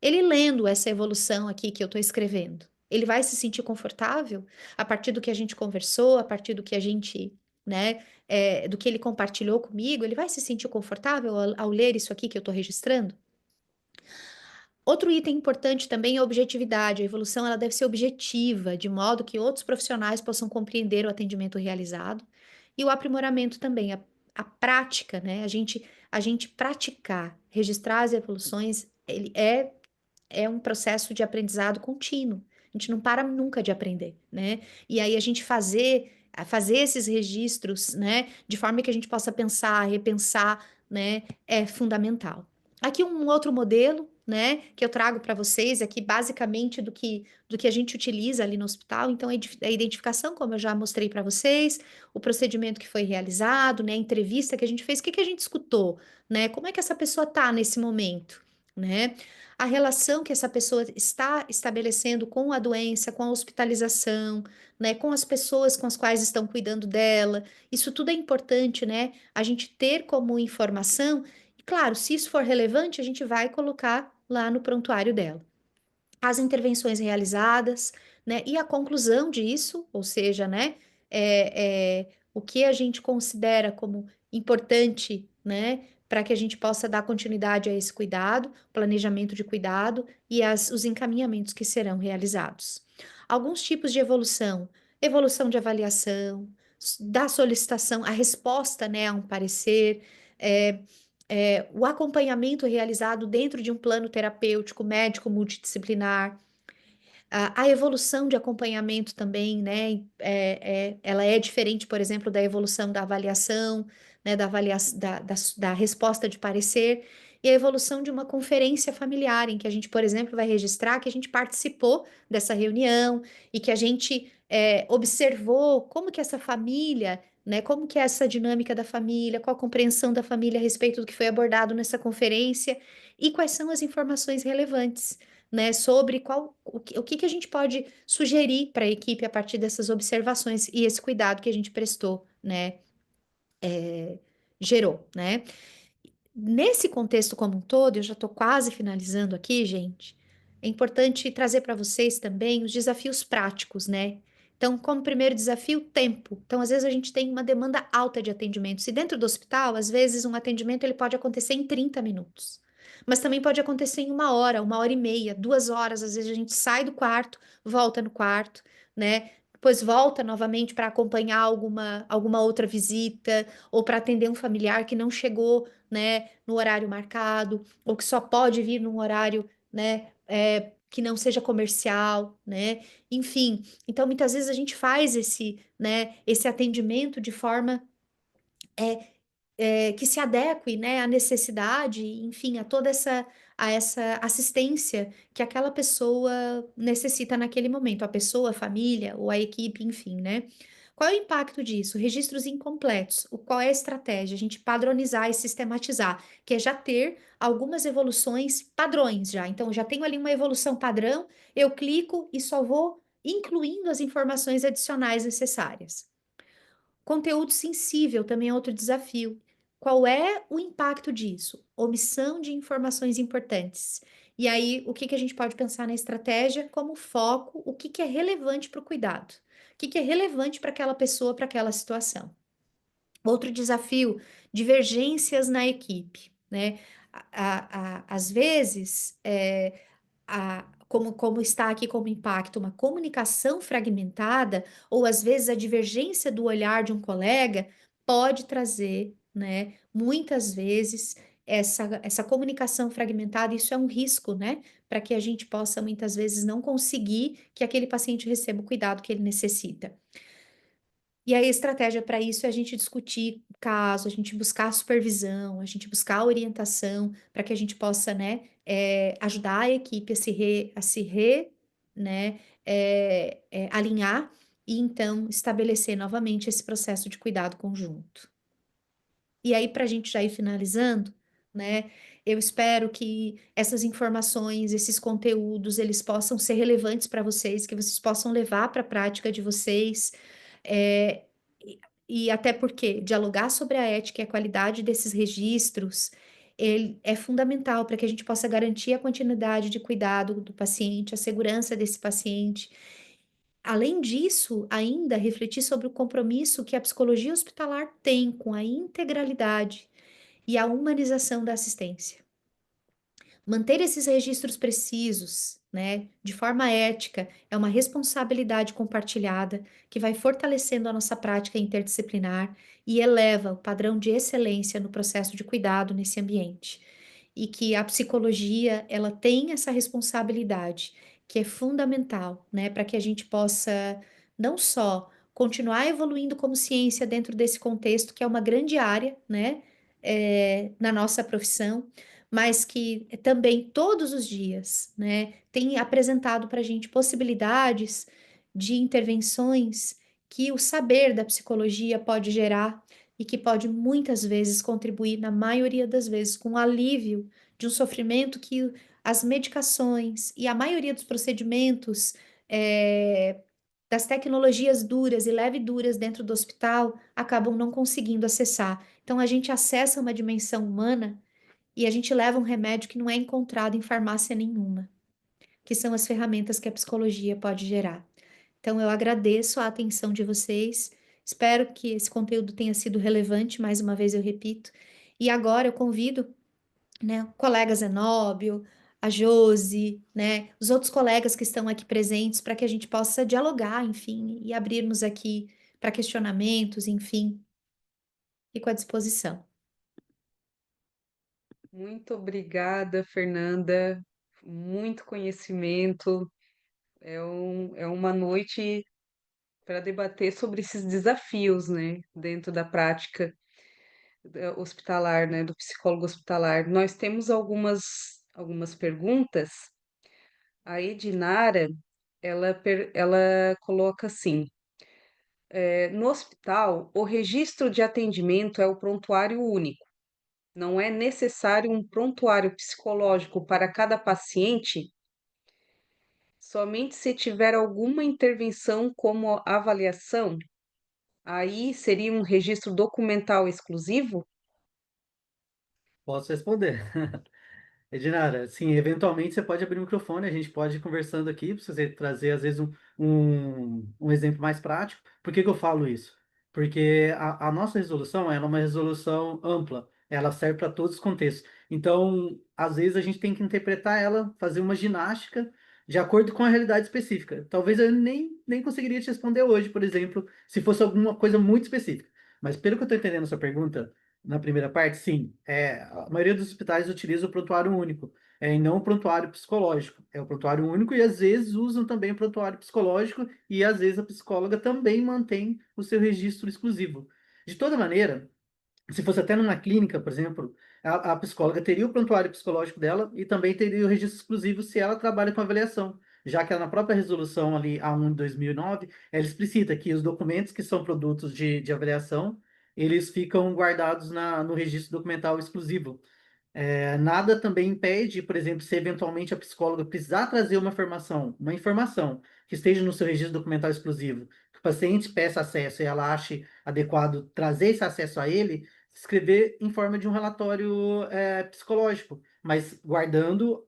Ele lendo essa evolução aqui que eu estou escrevendo, ele vai se sentir confortável a partir do que a gente conversou, a partir do que a gente, né, do que ele compartilhou comigo, ele vai se sentir confortável ao ler isso aqui que eu estou registrando? Outro item importante também é a objetividade. A evolução ela deve ser objetiva, de modo que outros profissionais possam compreender o atendimento realizado. E o aprimoramento também, a prática, né? A gente praticar, registrar as evoluções, ele é um processo de aprendizado contínuo. A gente não para nunca de aprender, né? E aí a gente fazer esses registros, né, de forma que a gente possa pensar, repensar, né, é fundamental. Aqui um outro modelo, né, que eu trago para vocês aqui basicamente do que a gente utiliza ali no hospital. Então, a identificação, como eu já mostrei para vocês, o procedimento que foi realizado, né, a entrevista que a gente fez, o que a gente escutou, né, como é que essa pessoa está nesse momento, né? A relação que essa pessoa está estabelecendo com a doença, com a hospitalização, né, com as pessoas com as quais estão cuidando dela. Isso tudo é importante, né? A gente ter como informação, e claro, se isso for relevante, a gente vai colocar lá no prontuário dela. As intervenções realizadas, né, e a conclusão disso, ou seja, né, o que a gente considera como importante, né, para que a gente possa dar continuidade a esse cuidado, planejamento de cuidado e os encaminhamentos que serão realizados. Alguns tipos de evolução: evolução de avaliação, da solicitação, a resposta, né, a um parecer, o acompanhamento realizado dentro de um plano terapêutico médico multidisciplinar, A evolução de acompanhamento também, né? Ela é diferente, por exemplo, da evolução da avaliação, né? Da resposta de parecer, e a evolução de uma conferência familiar, em que a gente, por exemplo, vai registrar que a gente participou dessa reunião e que a gente observou como que essa família, né? Como que é essa dinâmica da família, qual a compreensão da família a respeito do que foi abordado nessa conferência e quais são as informações relevantes, né, sobre o que que a gente pode sugerir para a equipe a partir dessas observações e esse cuidado que a gente prestou, né, gerou, né? Nesse contexto como um todo, eu já estou quase finalizando aqui, gente. É importante trazer para vocês também os desafios práticos, né? Então, como primeiro desafio, tempo. Então, às vezes a gente tem uma demanda alta de atendimento. Se dentro do hospital, às vezes um atendimento ele pode acontecer em 30 minutos. Mas também pode acontecer em 1 hora e meia, 2 horas. Às vezes a gente sai do quarto, volta no quarto, né? Depois volta novamente para acompanhar alguma outra visita ou para atender um familiar que não chegou, né, no horário marcado, ou que só pode vir num horário, né, que não seja comercial, né? Enfim, então muitas vezes a gente faz esse atendimento de forma que se adeque, né, à necessidade, enfim, a essa assistência que aquela pessoa necessita naquele momento, a pessoa, a família ou a equipe, enfim, né? Qual é o impacto disso? Registros incompletos. Qual é a estratégia? A gente padronizar e sistematizar, que é já ter algumas evoluções padrões já. Então, eu já tenho ali uma evolução padrão, eu clico e só vou incluindo as informações adicionais necessárias. Conteúdo sensível também é outro desafio. Qual é o impacto disso? Omissão de informações importantes. E aí, o que que a gente pode pensar na estratégia como foco, o que que é relevante para o cuidado? O que que é relevante para aquela pessoa, para aquela situação? Outro desafio, divergências na equipe, né? Às vezes, como está aqui como impacto, uma comunicação fragmentada, ou às vezes a divergência do olhar de um colega pode trazer, né, muitas vezes, essa comunicação fragmentada, isso é um risco, né, para que a gente possa muitas vezes não conseguir que aquele paciente receba o cuidado que ele necessita. E aí, a estratégia para isso é a gente discutir o caso, a gente buscar a supervisão, a gente buscar a orientação para que a gente possa, né, ajudar a equipe né, alinhar e então estabelecer novamente esse processo de cuidado conjunto. E aí, para a gente já ir finalizando, né, eu espero que essas informações, esses conteúdos, eles possam ser relevantes para vocês, que vocês possam levar para a prática de vocês, é, e até porque dialogar sobre a ética e a qualidade desses registros ele é fundamental para que a gente possa garantir a continuidade de cuidado do paciente, a segurança desse paciente. Além disso, ainda refletir sobre o compromisso que a psicologia hospitalar tem com a integralidade e a humanização da assistência. Manter esses registros precisos, né, de forma ética, é uma responsabilidade compartilhada que vai fortalecendo a nossa prática interdisciplinar e eleva o padrão de excelência no processo de cuidado nesse ambiente. E que a psicologia, ela tem essa responsabilidade, que é fundamental, né, para que a gente possa não só continuar evoluindo como ciência dentro desse contexto, que é uma grande área, né, na nossa profissão, mas que também todos os dias, né, tem apresentado para a gente possibilidades de intervenções que o saber da psicologia pode gerar e que pode muitas vezes contribuir, na maioria das vezes, com o alívio de um sofrimento que as medicações e a maioria dos procedimentos das tecnologias duras e leve duras dentro do hospital acabam não conseguindo acessar. Então a gente acessa uma dimensão humana e a gente leva um remédio que não é encontrado em farmácia nenhuma, que são as ferramentas que a psicologia pode gerar. Então, eu agradeço a atenção de vocês, espero que esse conteúdo tenha sido relevante, mais uma vez eu repito, e agora eu convido, né, o colega Zenóbio, a Josi, né, os outros colegas que estão aqui presentes, para que a gente possa dialogar, enfim, e abrirmos aqui para questionamentos, enfim, fico à disposição. Muito obrigada, Fernanda. Muito conhecimento, é uma noite para debater sobre esses desafios, né, dentro da prática hospitalar, né, do psicólogo hospitalar. Nós temos algumas perguntas. A Edinara, ela coloca assim: no hospital, o registro de atendimento é o prontuário único. Não é necessário um prontuário psicológico para cada paciente, somente se tiver alguma intervenção como avaliação. Aí seria um registro documental exclusivo? Posso responder. Edinara, sim, eventualmente você pode abrir o microfone, a gente pode ir conversando aqui, para você trazer, às vezes, um exemplo mais prático. Por que que eu falo isso? Porque a nossa resolução ela é uma resolução ampla, ela serve para todos os contextos. Então, às vezes, a gente tem que interpretar ela, fazer uma ginástica de acordo com a realidade específica. Talvez eu nem conseguiria te responder hoje, por exemplo, se fosse alguma coisa muito específica. Mas pelo que eu estou entendendo a sua pergunta, na primeira parte, sim. A maioria dos hospitais utiliza o prontuário único, e não o prontuário psicológico. É o prontuário único e às vezes usam também o prontuário psicológico e às vezes a psicóloga também mantém o seu registro exclusivo. De toda maneira, se fosse até numa clínica, por exemplo, a psicóloga teria o prontuário psicológico dela e também teria o registro exclusivo se ela trabalha com avaliação, já que ela, na própria resolução ali, A1 de 2009, ela explicita que os documentos que são produtos de avaliação, eles ficam guardados no registro documental exclusivo. Nada também impede, por exemplo, se eventualmente a psicóloga precisar trazer uma informação que esteja no seu registro documental exclusivo, que o paciente peça acesso e ela ache adequado trazer esse acesso a ele, escrever em forma de um relatório psicológico, mas guardando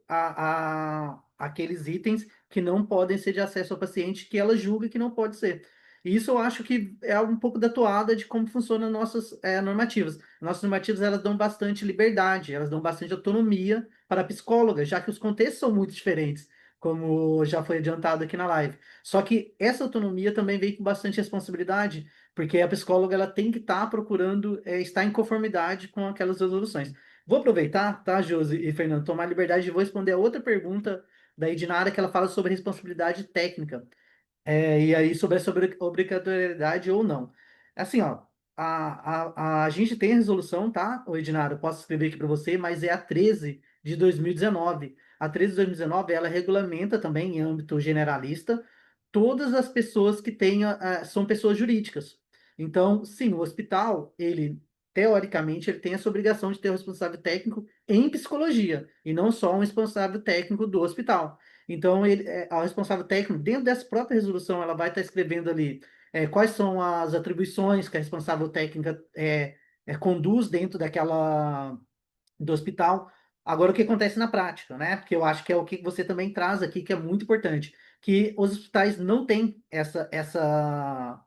aqueles itens que não podem ser de acesso ao paciente que ela julga que não pode ser. E isso eu acho que é um pouco da toada de como funcionam nossas normativas. Nossas normativas elas dão bastante liberdade, elas dão bastante autonomia para a psicóloga, já que os contextos são muito diferentes, como já foi adiantado aqui na live. Só que essa autonomia também vem com bastante responsabilidade, porque a psicóloga ela tem que estar procurando estar em conformidade com aquelas resoluções. Vou aproveitar, tá, Josi e Fernando, tomar a liberdade de vou responder a outra pergunta da Edinara, que ela fala sobre responsabilidade técnica. E aí sobre obrigatoriedade ou não. Assim, ó, a gente tem a resolução, tá, ô Edinaro? Eu posso escrever aqui para você, mas é a 13 de 2019. A 13 de 2019, ela regulamenta também, em âmbito generalista, todas as pessoas que são pessoas jurídicas. Então, sim, o hospital, teoricamente, ele tem essa obrigação de ter um responsável técnico em psicologia, e não só um responsável técnico do hospital. Então, a responsável técnico, dentro dessa própria resolução, ela vai estar escrevendo ali quais são as atribuições que a responsável técnica conduz dentro do hospital. Agora, o que acontece na prática, né? Porque eu acho que é o que você também traz aqui, que é muito importante, que os hospitais não têm essa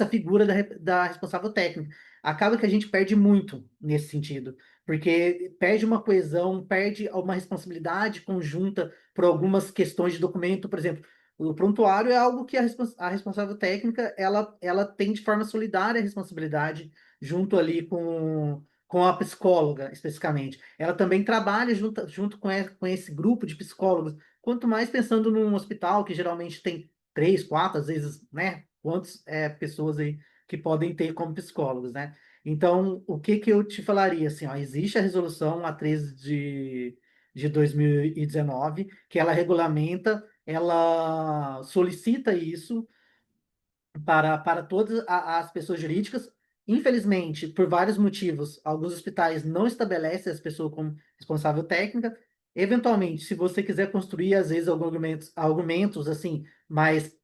figura da responsável técnica. Acaba que a gente perde muito nesse sentido, porque perde uma coesão, perde uma responsabilidade conjunta por algumas questões de documento, por exemplo. O prontuário é algo que a responsável técnica ela tem de forma solidária a responsabilidade junto ali com a psicóloga, especificamente. Ela também trabalha junto com esse grupo de psicólogos. Quanto mais pensando num hospital que geralmente tem 3, 4, às vezes, né? Quantas pessoas aí que podem ter como psicólogos, né? Então, o que que eu te falaria, assim, ó, existe a resolução A13 de 2019, que ela regulamenta, ela solicita isso para todas as pessoas jurídicas. Infelizmente, por vários motivos, alguns hospitais não estabelecem essa pessoa como responsável técnica. Eventualmente, se você quiser construir, às vezes, alguns argumentos assim, mas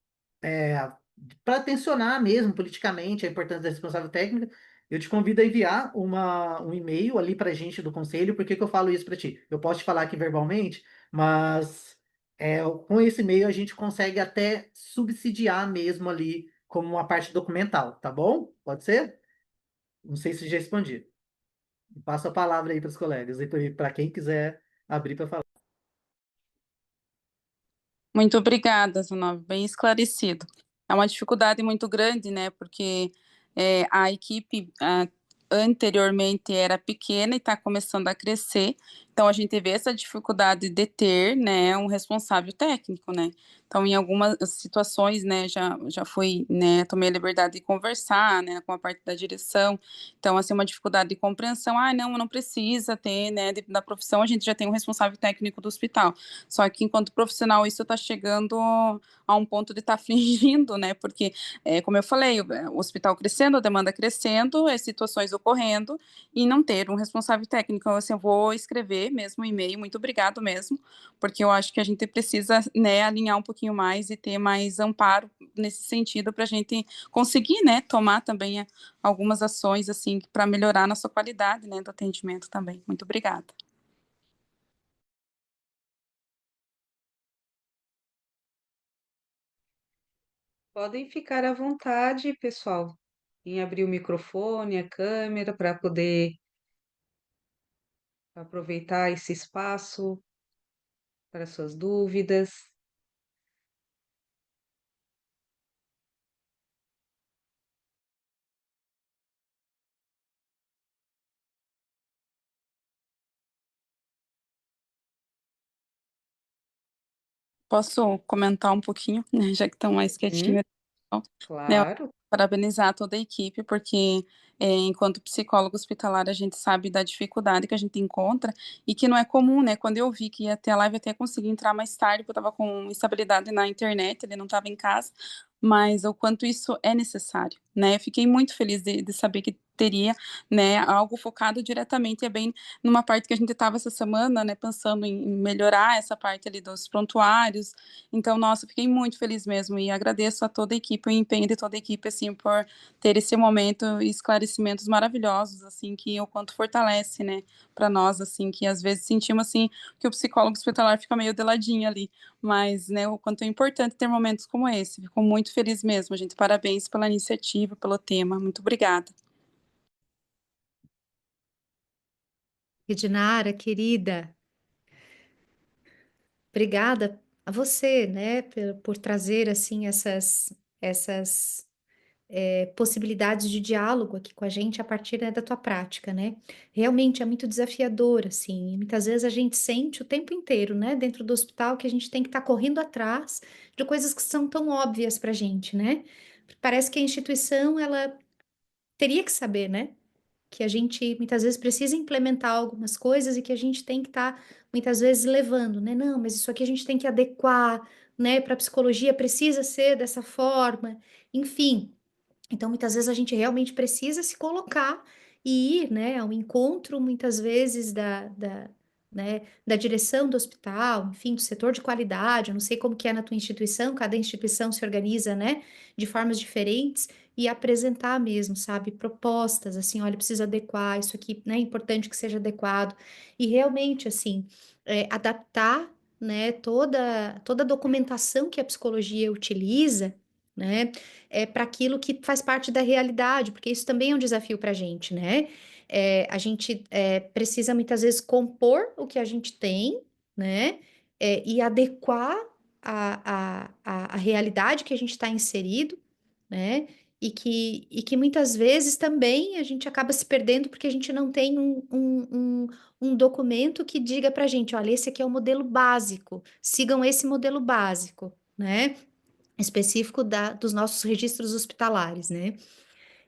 para tensionar mesmo politicamente a importância da responsável técnica, eu te convido a enviar um e-mail ali para a gente do conselho. Por que que eu falo isso para ti? Eu posso te falar aqui verbalmente, mas com esse e-mail a gente consegue até subsidiar mesmo ali como uma parte documental, tá bom? Pode ser? Não sei se já respondi. Passo a palavra aí para os colegas e para quem quiser abrir para falar. Muito obrigada, Zanov, bem esclarecido. É uma dificuldade muito grande, né, porque a equipe anteriormente era pequena e está começando a crescer, Então, a gente vê essa dificuldade de ter, né, um responsável técnico, né? Então, em algumas situações, né, já fui, né, tomei a liberdade de conversar, né, com a parte da direção. Então, assim, uma dificuldade de compreensão. Ah, não precisa ter, né, da profissão, a gente já tem um responsável técnico do hospital. Só que, enquanto profissional, isso está chegando a um ponto de estar afligindo, né? Porque, como eu falei, o hospital crescendo, a demanda crescendo, as situações ocorrendo, e não ter um responsável técnico. Então, assim, eu vou escrever mesmo um e-mail, muito obrigado mesmo, porque eu acho que a gente precisa, né, alinhar um pouquinho mais e ter mais amparo nesse sentido para a gente conseguir, né, tomar também algumas ações, assim, para melhorar a nossa qualidade, né, do atendimento também. Muito obrigada. Podem ficar à vontade, pessoal, em abrir o microfone, a câmera, para poder aproveitar esse espaço para suas dúvidas. Posso comentar um pouquinho, né, já que estão mais quietinhos, né, Claro. parabenizar toda a equipe, porque enquanto psicólogo hospitalar a gente sabe da dificuldade que a gente encontra e que não é comum, né? Quando eu vi que ia ter a live, eu até consegui entrar mais tarde, porque eu estava com instabilidade na internet, ele não estava em casa, mas o quanto isso é necessário, né? Fiquei muito feliz de saber que teria, né, algo focado diretamente, é bem numa parte que a gente estava essa semana, né, pensando em melhorar essa parte ali dos prontuários. Então, nossa, fiquei muito feliz mesmo e agradeço a toda a equipe, o empenho de toda a equipe, assim, por ter esse momento e esclarecimentos maravilhosos, assim, que o quanto fortalece, né, para nós, assim, que às vezes sentimos, assim, que o psicólogo hospitalar fica meio de ladinho ali, mas, né, o quanto é importante ter momentos como esse. Fico muito feliz mesmo, gente. Parabéns pela iniciativa, pelo tema. Muito obrigada. Edinara, querida, obrigada a você, né, por trazer, assim, essas possibilidades de diálogo aqui com a gente a partir, né, da tua prática, né? Realmente é muito desafiador, assim, e muitas vezes a gente sente o tempo inteiro, né, dentro do hospital, que a gente tem que estar correndo atrás de coisas que são tão óbvias pra gente, né? Parece que a instituição, ela teria que saber, né? Que a gente muitas vezes precisa implementar algumas coisas e que a gente tem que estar muitas vezes levando, né? Não, mas isso aqui a gente tem que adequar, né? Para a psicologia precisa ser dessa forma, enfim. Então, muitas vezes a gente realmente precisa se colocar e ir, né, ao encontro, muitas vezes, né, da direção do hospital, enfim, do setor de qualidade. Eu não sei como que é na tua instituição, cada instituição se organiza, né, de formas diferentes e apresentar mesmo, sabe, propostas, assim, olha, precisa adequar isso aqui, né, é importante que seja adequado. E realmente, assim, adaptar, né, toda a documentação que a psicologia utiliza, né, para aquilo que faz parte da realidade, porque isso também é um desafio para a gente, né? A gente precisa muitas vezes compor o que a gente tem, né? E adequar a realidade que a gente está inserido, né? E que muitas vezes também a gente acaba se perdendo porque a gente não tem um documento que diga para a gente, olha, esse aqui é o modelo básico, sigam esse modelo básico, né? Específico dos nossos registros hospitalares, né?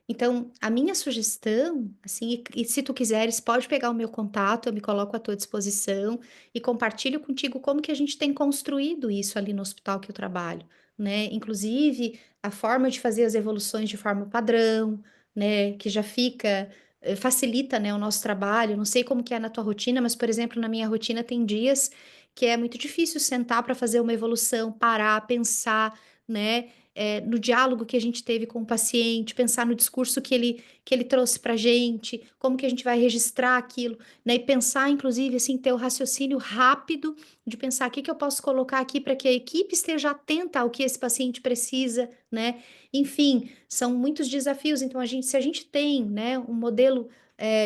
Então, a minha sugestão, assim, e se tu quiseres, pode pegar o meu contato, eu me coloco à tua disposição e compartilho contigo como que a gente tem construído isso ali no hospital que eu trabalho, né? Inclusive, a forma de fazer as evoluções de forma padrão, né? Que já fica, facilita, né, o nosso trabalho. Não sei como que é na tua rotina, mas, por exemplo, na minha rotina tem dias que é muito difícil sentar para fazer uma evolução, parar, pensar, né? No diálogo que a gente teve com o paciente, pensar no discurso que ele trouxe para a gente, como que a gente vai registrar aquilo, né? E pensar, inclusive, assim, ter o raciocínio rápido de pensar o que que eu posso colocar aqui para que a equipe esteja atenta ao que esse paciente precisa, né? Enfim, são muitos desafios. Então, se a gente tem, né, um modelo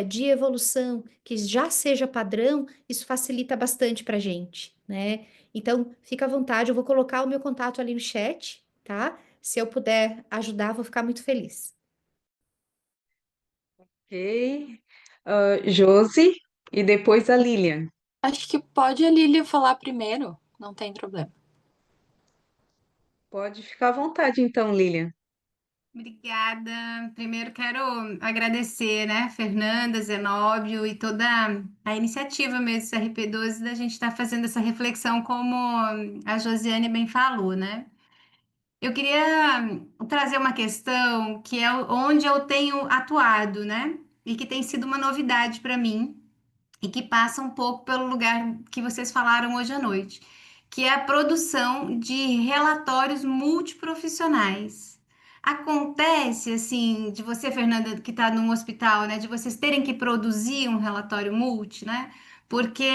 de evolução que já seja padrão, isso facilita bastante para a gente, né? Então, fica à vontade, eu vou colocar o meu contato ali no chat, tá? Se eu puder ajudar, vou ficar muito feliz. Ok. Josi e depois a Lilian. Acho que pode a Lília falar primeiro, não tem problema. Pode ficar à vontade, então, Lilian. Obrigada. Primeiro quero agradecer, né, Fernanda, Zenóbio e toda a iniciativa mesmo do CRP12 da gente estar fazendo essa reflexão, como a Josiane bem falou, né? Eu queria trazer uma questão que é onde eu tenho atuado, né? E que tem sido uma novidade para mim e que passa um pouco pelo lugar que vocês falaram hoje à noite, que é a produção de relatórios multiprofissionais. Acontece, assim, de você, Fernanda, que está num hospital, né, de vocês terem que produzir um relatório multi, né? Porque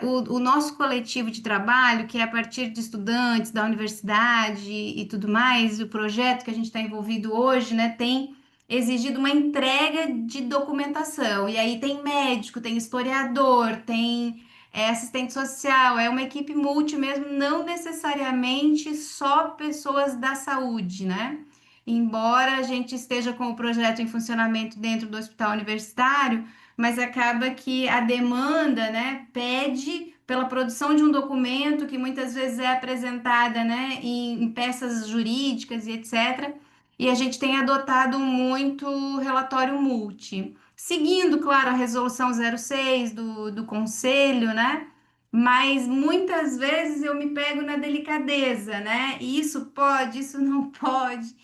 o nosso coletivo de trabalho, que é a partir de estudantes da universidade e tudo mais, o projeto que a gente está envolvido hoje, né, tem exigido uma entrega de documentação. E aí tem médico, tem historiador, tem assistente social, é uma equipe multi mesmo, não necessariamente só pessoas da saúde, né? Embora a gente esteja com o projeto em funcionamento dentro do hospital universitário, mas acaba que a demanda, né, pede pela produção de um documento que muitas vezes é apresentada, né, em peças jurídicas e etc. E a gente tem adotado muito relatório multi, seguindo, claro, a resolução 06 do conselho, né? Mas muitas vezes eu me pego na delicadeza, né? Isso pode, isso não pode.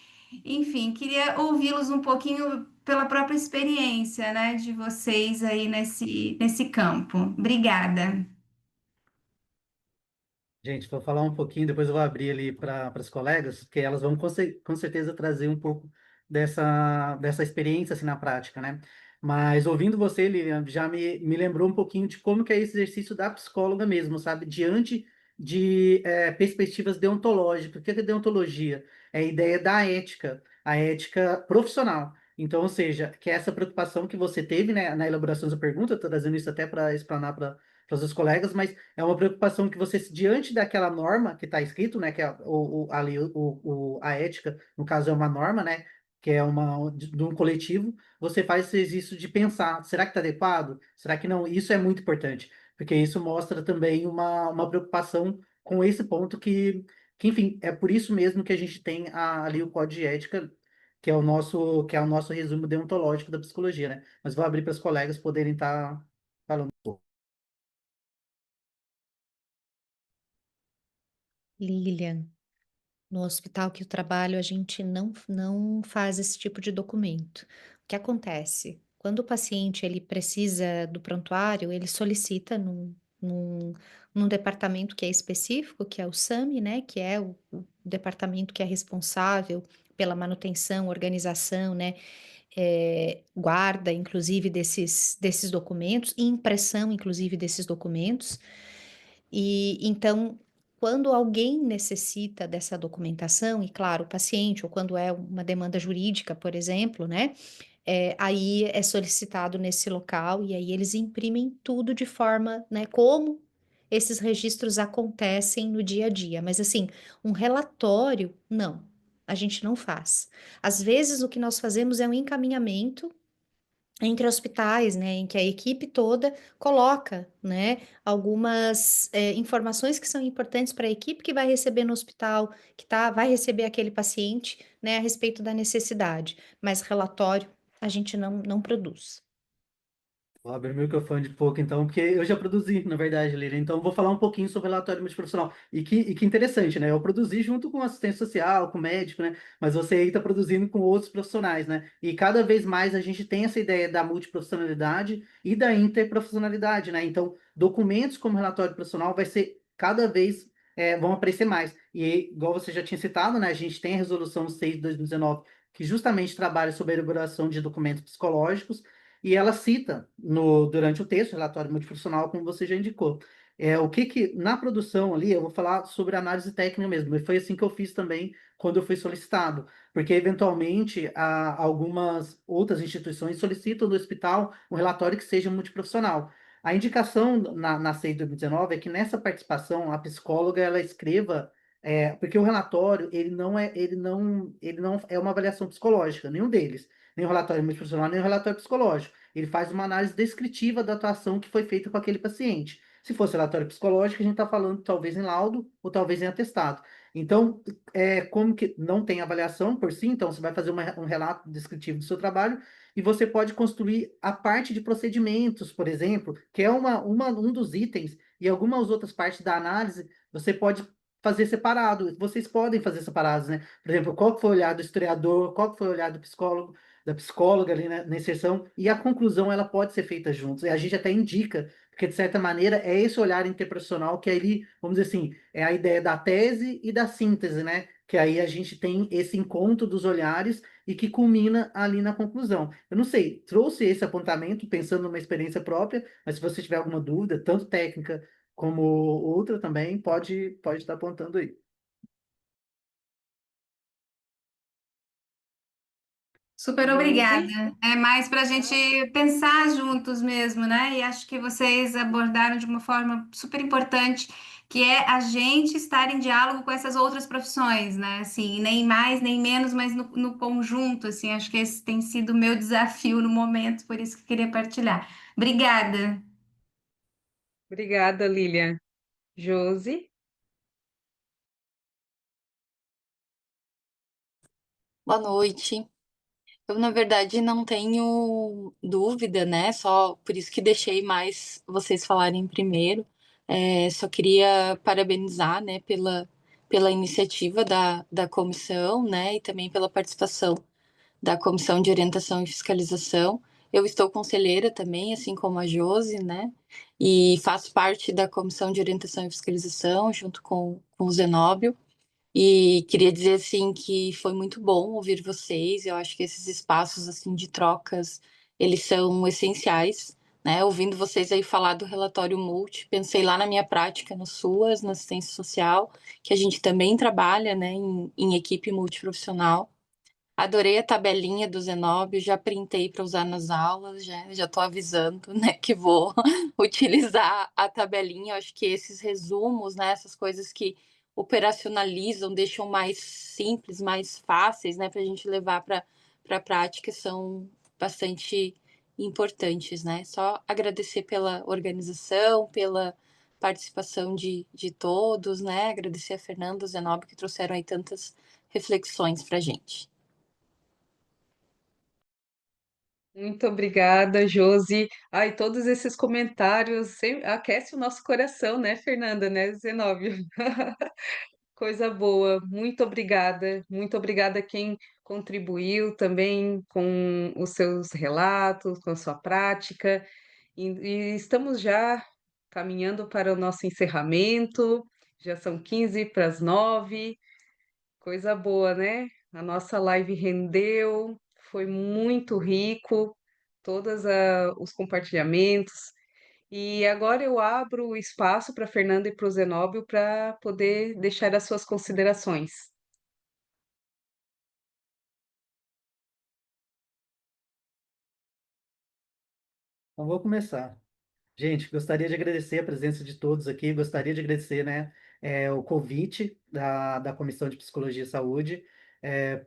Enfim, queria ouvi-los um pouquinho pela própria experiência, né, de vocês aí nesse campo. Obrigada. Gente, vou falar um pouquinho, depois eu vou abrir ali para as colegas, que elas vão com certeza trazer um pouco dessa experiência assim, na prática, né? Mas ouvindo você, Lilian, já me lembrou um pouquinho de como que é esse exercício da psicóloga mesmo, sabe? Diante de perspectivas deontológicas. O que é deontologia? É a ideia da ética, a ética profissional. Então, ou seja, que é essa preocupação que você teve, né, na elaboração da pergunta, estou trazendo isso até para explanar para os seus colegas, mas é uma preocupação que você, diante daquela norma que está escrito, né, que é ali a ética, no caso é uma norma, né, que é de um coletivo, você faz esse exercício de pensar, será que está adequado? Será que não? Isso é muito importante, porque isso mostra também uma preocupação com esse ponto enfim, é por isso mesmo que a gente tem ali o código de ética, que é o nosso resumo deontológico da psicologia, né? Mas vou abrir para os colegas poderem estar falando. Lilian, no hospital que eu trabalho, a gente não faz esse tipo de documento. O que acontece? Quando o paciente ele precisa do prontuário, ele solicita num, num departamento que é específico, que é o SAMI, né? Que é o departamento que é responsável pela manutenção, organização, né? Guarda, inclusive, desses documentos, e impressão, inclusive, desses documentos. E então, quando alguém necessita dessa documentação, e claro, o paciente, ou quando é uma demanda jurídica, por exemplo, né? Aí é solicitado nesse local, e aí eles imprimem tudo de forma, né? Como esses registros acontecem no dia a dia. Mas assim, um relatório, não, a gente não faz. Às vezes, o que nós fazemos é um encaminhamento entre hospitais, né, em que a equipe toda coloca, né, algumas informações que são importantes para a equipe que vai receber no hospital, vai receber aquele paciente, né, a respeito da necessidade, mas relatório a gente não produz. Vou abrir o microfone de pouco, então, porque eu já produzi, na verdade, Lilian. Então, vou falar um pouquinho sobre relatório multiprofissional. E que interessante, né? Eu produzi junto com assistente social, com médico, né? Mas você aí está produzindo com outros profissionais, né? E cada vez mais a gente tem essa ideia da multiprofissionalidade e da interprofissionalidade, né? Então, documentos como relatório profissional vai ser cada vez, vão aparecer mais. E, igual você já tinha citado, né? A gente tem a resolução 6 de 2019, que justamente trabalha sobre a elaboração de documentos psicológicos, e ela cita durante o texto, relatório multiprofissional, como você já indicou. Na produção ali, eu vou falar sobre análise técnica mesmo, e foi assim que eu fiz também quando eu fui solicitado, porque eventualmente algumas outras instituições solicitam do hospital um relatório que seja multiprofissional. A indicação na CEI de 2019 é que nessa participação a psicóloga ela escreva, porque o relatório ele não é uma avaliação psicológica, nenhum deles, nem o relatório multiprofissional, nem o relatório psicológico. Ele faz uma análise descritiva da atuação que foi feita com aquele paciente. Se fosse relatório psicológico, a gente está falando talvez em laudo ou talvez em atestado. Então, como que não tem avaliação por si, então você vai fazer um relato descritivo do seu trabalho e você pode construir a parte de procedimentos, por exemplo, que é um dos itens, e algumas outras partes da análise você pode fazer separado. Vocês podem fazer separados, né? Por exemplo, qual que foi o olhar do historiador, qual que foi o olhar do psicólogo, da psicóloga ali na inserção, e a conclusão ela pode ser feita juntos. E a gente até indica, porque de certa maneira é esse olhar interprofissional que aí, vamos dizer assim, é a ideia da tese e da síntese, né? Que aí a gente tem esse encontro dos olhares e que culmina ali na conclusão. Eu não sei, trouxe esse apontamento pensando numa experiência própria, mas se você tiver alguma dúvida, tanto técnica como outra também, pode estar apontando aí. Super Josi? obrigada. É mais para a gente pensar juntos mesmo, né? E acho que vocês abordaram de uma forma super importante, que é a gente estar em diálogo com essas outras profissões, né? Assim, nem mais nem menos, mas no conjunto, assim. Acho que esse tem sido o meu desafio no momento, por isso que eu queria partilhar. Obrigada. Obrigada, Lilian. Josi? Boa noite. Eu, na verdade, não tenho dúvida, né? Só por isso que deixei mais vocês falarem primeiro. Só queria parabenizar, né, pela iniciativa da comissão, né, e também pela participação da Comissão de Orientação e Fiscalização. Eu estou conselheira também, assim como a Josi, né? E faço parte da Comissão de Orientação e Fiscalização, junto com o Zenóbio. E queria dizer assim que foi muito bom ouvir vocês. Eu acho que esses espaços assim de trocas, eles são essenciais, né? Ouvindo vocês aí falar do relatório multi, pensei lá na minha prática no SUAS, na assistência social, que a gente também trabalha, né, em equipe multiprofissional. Adorei a tabelinha do Zenóbio, já printei para usar nas aulas, já estou avisando, né, que vou utilizar a tabelinha. Eu acho que esses resumos, né, essas coisas que operacionalizam, deixam mais simples, mais fáceis, né, para a gente levar para a prática, são bastante importantes, né? Só agradecer pela organização, pela participação de todos, né? Agradecer a Fernanda, o Zenóbio, que trouxeram aí tantas reflexões para a gente. Muito obrigada, Josi. Ai, todos esses comentários aquecem o nosso coração, né, Fernanda, né, Zenóbio? Coisa boa. Muito obrigada a quem contribuiu também com os seus relatos, com a sua prática. E estamos já caminhando para o nosso encerramento. Já são 15 para as 9. Coisa boa, né? A nossa live rendeu, foi muito rico, todos os compartilhamentos. E agora eu abro o espaço para a Fernanda e para o Zenóbio para poder deixar as suas considerações. Então, vou começar. Gente, gostaria de agradecer a presença de todos aqui, gostaria de agradecer, né, o convite da Comissão de Psicologia e Saúde.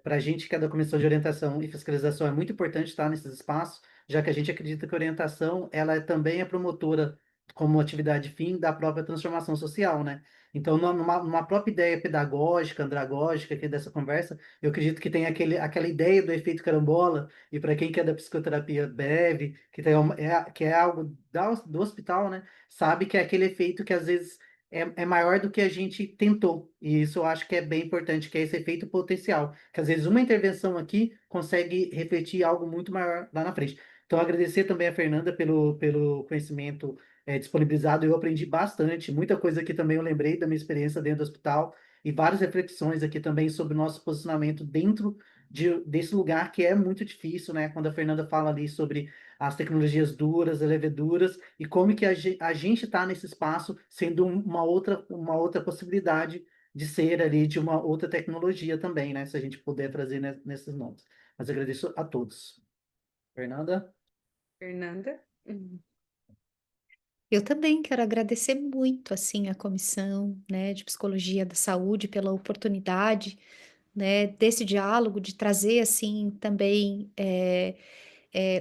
Para a gente que é da Comissão de Orientação e Fiscalização, é muito importante estar nesses espaços, já que a gente acredita que a orientação, ela também é promotora, como atividade fim, da própria transformação social, né? Então, numa própria ideia pedagógica, andragógica aqui dessa conversa, eu acredito que tem aquela ideia do efeito carambola, e para quem quer da psicoterapia breve, que é algo do hospital, né? Sabe que é aquele efeito que às vezes é maior do que a gente tentou. E isso eu acho que é bem importante, que é esse efeito potencial. Que às vezes uma intervenção aqui consegue refletir algo muito maior lá na frente. Então, agradecer também a Fernanda pelo conhecimento disponibilizado. Eu aprendi bastante, muita coisa aqui também eu lembrei da minha experiência dentro do hospital e várias reflexões aqui também sobre o nosso posicionamento dentro desse lugar que é muito difícil, né? Quando a Fernanda fala ali sobre as tecnologias duras, as leveduras, e como que a gente está nesse espaço sendo uma outra possibilidade de ser ali de uma outra tecnologia também, né? Se a gente puder trazer nesses nomes. Mas agradeço a todos. Fernanda? Fernanda? Eu também quero agradecer muito, assim, a Comissão, né, de Psicologia da Saúde pela oportunidade, né, desse diálogo, de trazer, assim, também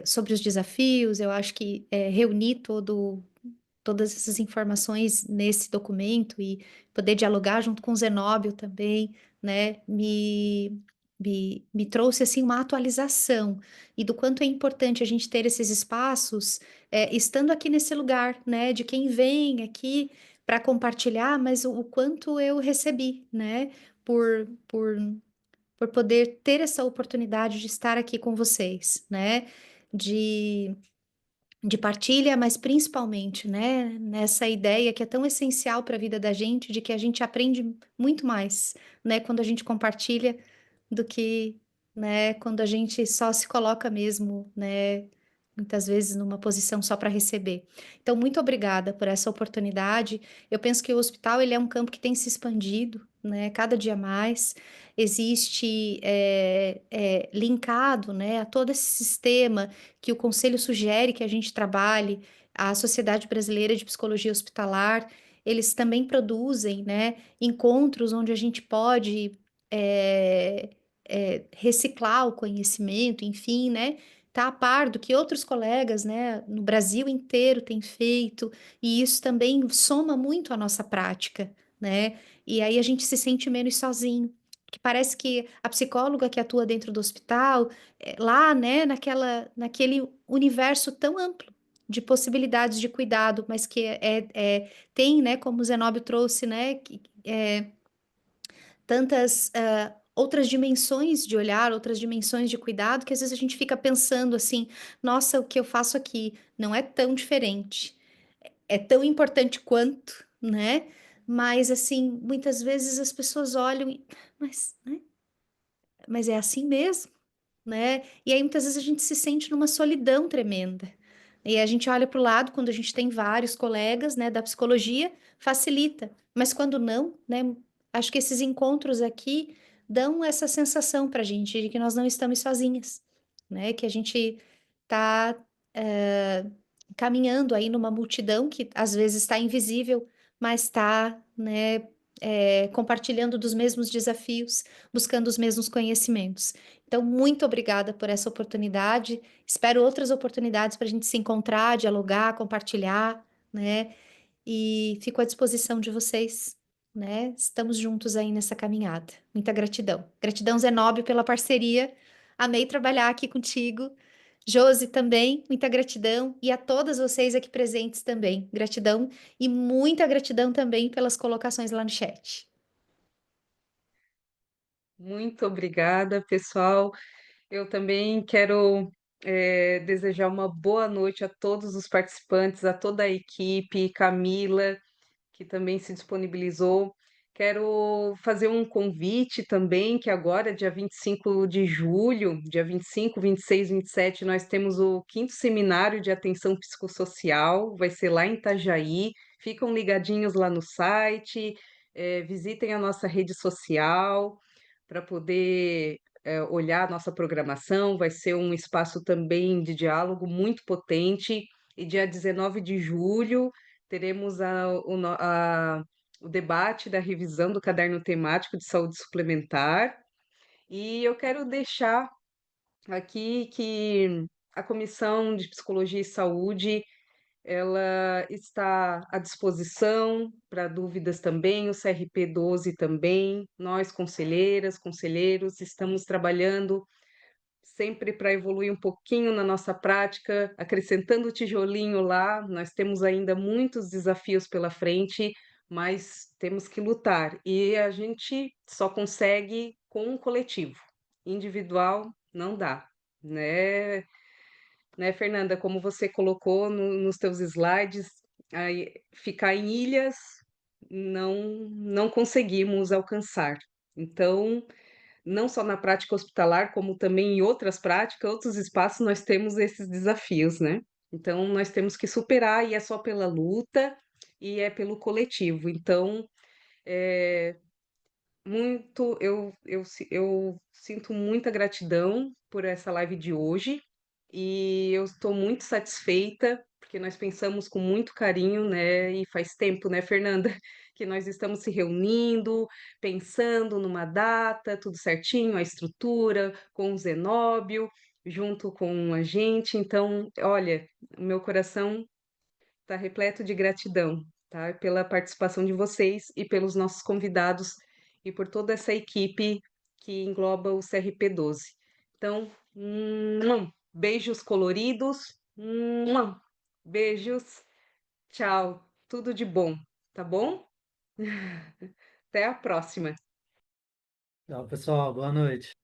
sobre os desafios. Eu acho que reunir todas essas informações nesse documento e poder dialogar junto com o Zenóbio também, né, me trouxe, assim, uma atualização, e do quanto é importante a gente ter esses espaços, estando aqui nesse lugar, né, de quem vem aqui para compartilhar, mas o quanto eu recebi, né, por por por poder ter essa oportunidade de estar aqui com vocês, né, de de partilha, mas principalmente, né, nessa ideia que é tão essencial para a vida da gente, de que a gente aprende muito mais, né, quando a gente compartilha, do que, né, quando a gente só se coloca mesmo, né, muitas vezes numa posição só para receber. Então, muito obrigada por essa oportunidade. Eu penso que o hospital ele é um campo que tem se expandido, né, cada dia mais. Existe linkado, né, a todo esse sistema que o conselho sugere que a gente trabalhe, a Sociedade Brasileira de Psicologia Hospitalar, eles também produzem, né, encontros onde a gente pode eh, reciclar o conhecimento, enfim, né, tá a par do que outros colegas, né, no Brasil inteiro têm feito, e isso também soma muito à nossa prática, né, e aí a gente se sente menos sozinho, que parece que a psicóloga que atua dentro do hospital, lá, né, naquele universo tão amplo de possibilidades de cuidado, mas que tem, né, como o Zenóbio trouxe, né, tantas, outras dimensões de olhar, outras dimensões de cuidado, que às vezes a gente fica pensando assim: "Nossa, o que eu faço aqui não é tão diferente, é tão importante quanto", né, mas assim, muitas vezes as pessoas olham e: "Mas, né, mas é assim mesmo?", né, e aí muitas vezes a gente se sente numa solidão tremenda. E a gente olha para o lado, quando a gente tem vários colegas, né, da psicologia, facilita, mas quando não, né, acho que esses encontros aqui dão essa sensação para a gente de que nós não estamos sozinhas, né, que a gente está caminhando aí numa multidão que às vezes está invisível, mas está, né, compartilhando dos mesmos desafios, buscando os mesmos conhecimentos. Então, muito obrigada por essa oportunidade. Espero outras oportunidades para a gente se encontrar, dialogar, compartilhar, né? E fico à disposição de vocês, né? Estamos juntos aí nessa caminhada. Muita gratidão. Gratidão, Zenóbio, pela parceria. Amei trabalhar aqui contigo. Josi também, muita gratidão. E a todas vocês aqui presentes também. Gratidão e muita gratidão também pelas colocações lá no chat. Muito obrigada, pessoal. Eu também quero desejar uma boa noite a todos os participantes, a toda a equipe, Camila, que também se disponibilizou. Quero fazer um convite também, que agora, dia 25 de julho, dia 25, 26, 27, nós temos o quinto seminário de atenção psicossocial, vai ser lá em Itajaí. Ficam ligadinhos lá no site, visitem a nossa rede social para poder olhar a nossa programação. Vai ser um espaço também de diálogo muito potente. E dia 19 de julho teremos o debate da revisão do caderno temático de saúde suplementar. E eu quero deixar aqui que a Comissão de Psicologia e Saúde ela está à disposição para dúvidas também, o CRP 12 também. Nós, conselheiras, conselheiros, estamos trabalhando sempre para evoluir um pouquinho na nossa prática, acrescentando o tijolinho lá. Nós temos ainda muitos desafios pela frente, mas temos que lutar. E a gente só consegue com um coletivo. Individual não dá, né? Né, Fernanda? Como você colocou nos teus slides, aí, ficar em ilhas não conseguimos alcançar. Então, não só na prática hospitalar, como também em outras práticas, outros espaços, nós temos esses desafios, né? Então, nós temos que superar, e é só pela luta e é pelo coletivo. Então, é, eu sinto muita gratidão por essa live de hoje e eu estou muito satisfeita, porque nós pensamos com muito carinho, né? E faz tempo, né, Fernanda, que nós estamos se reunindo, pensando numa data, tudo certinho, a estrutura, com o Zenóbio, junto com a gente. Então, olha, o meu coração está repleto de gratidão, tá? Pela participação de vocês e pelos nossos convidados e por toda essa equipe que engloba o CRP12. Então, beijos coloridos, beijos, tchau, tudo de bom, tá bom? Até a próxima. Tchau, pessoal. Boa noite.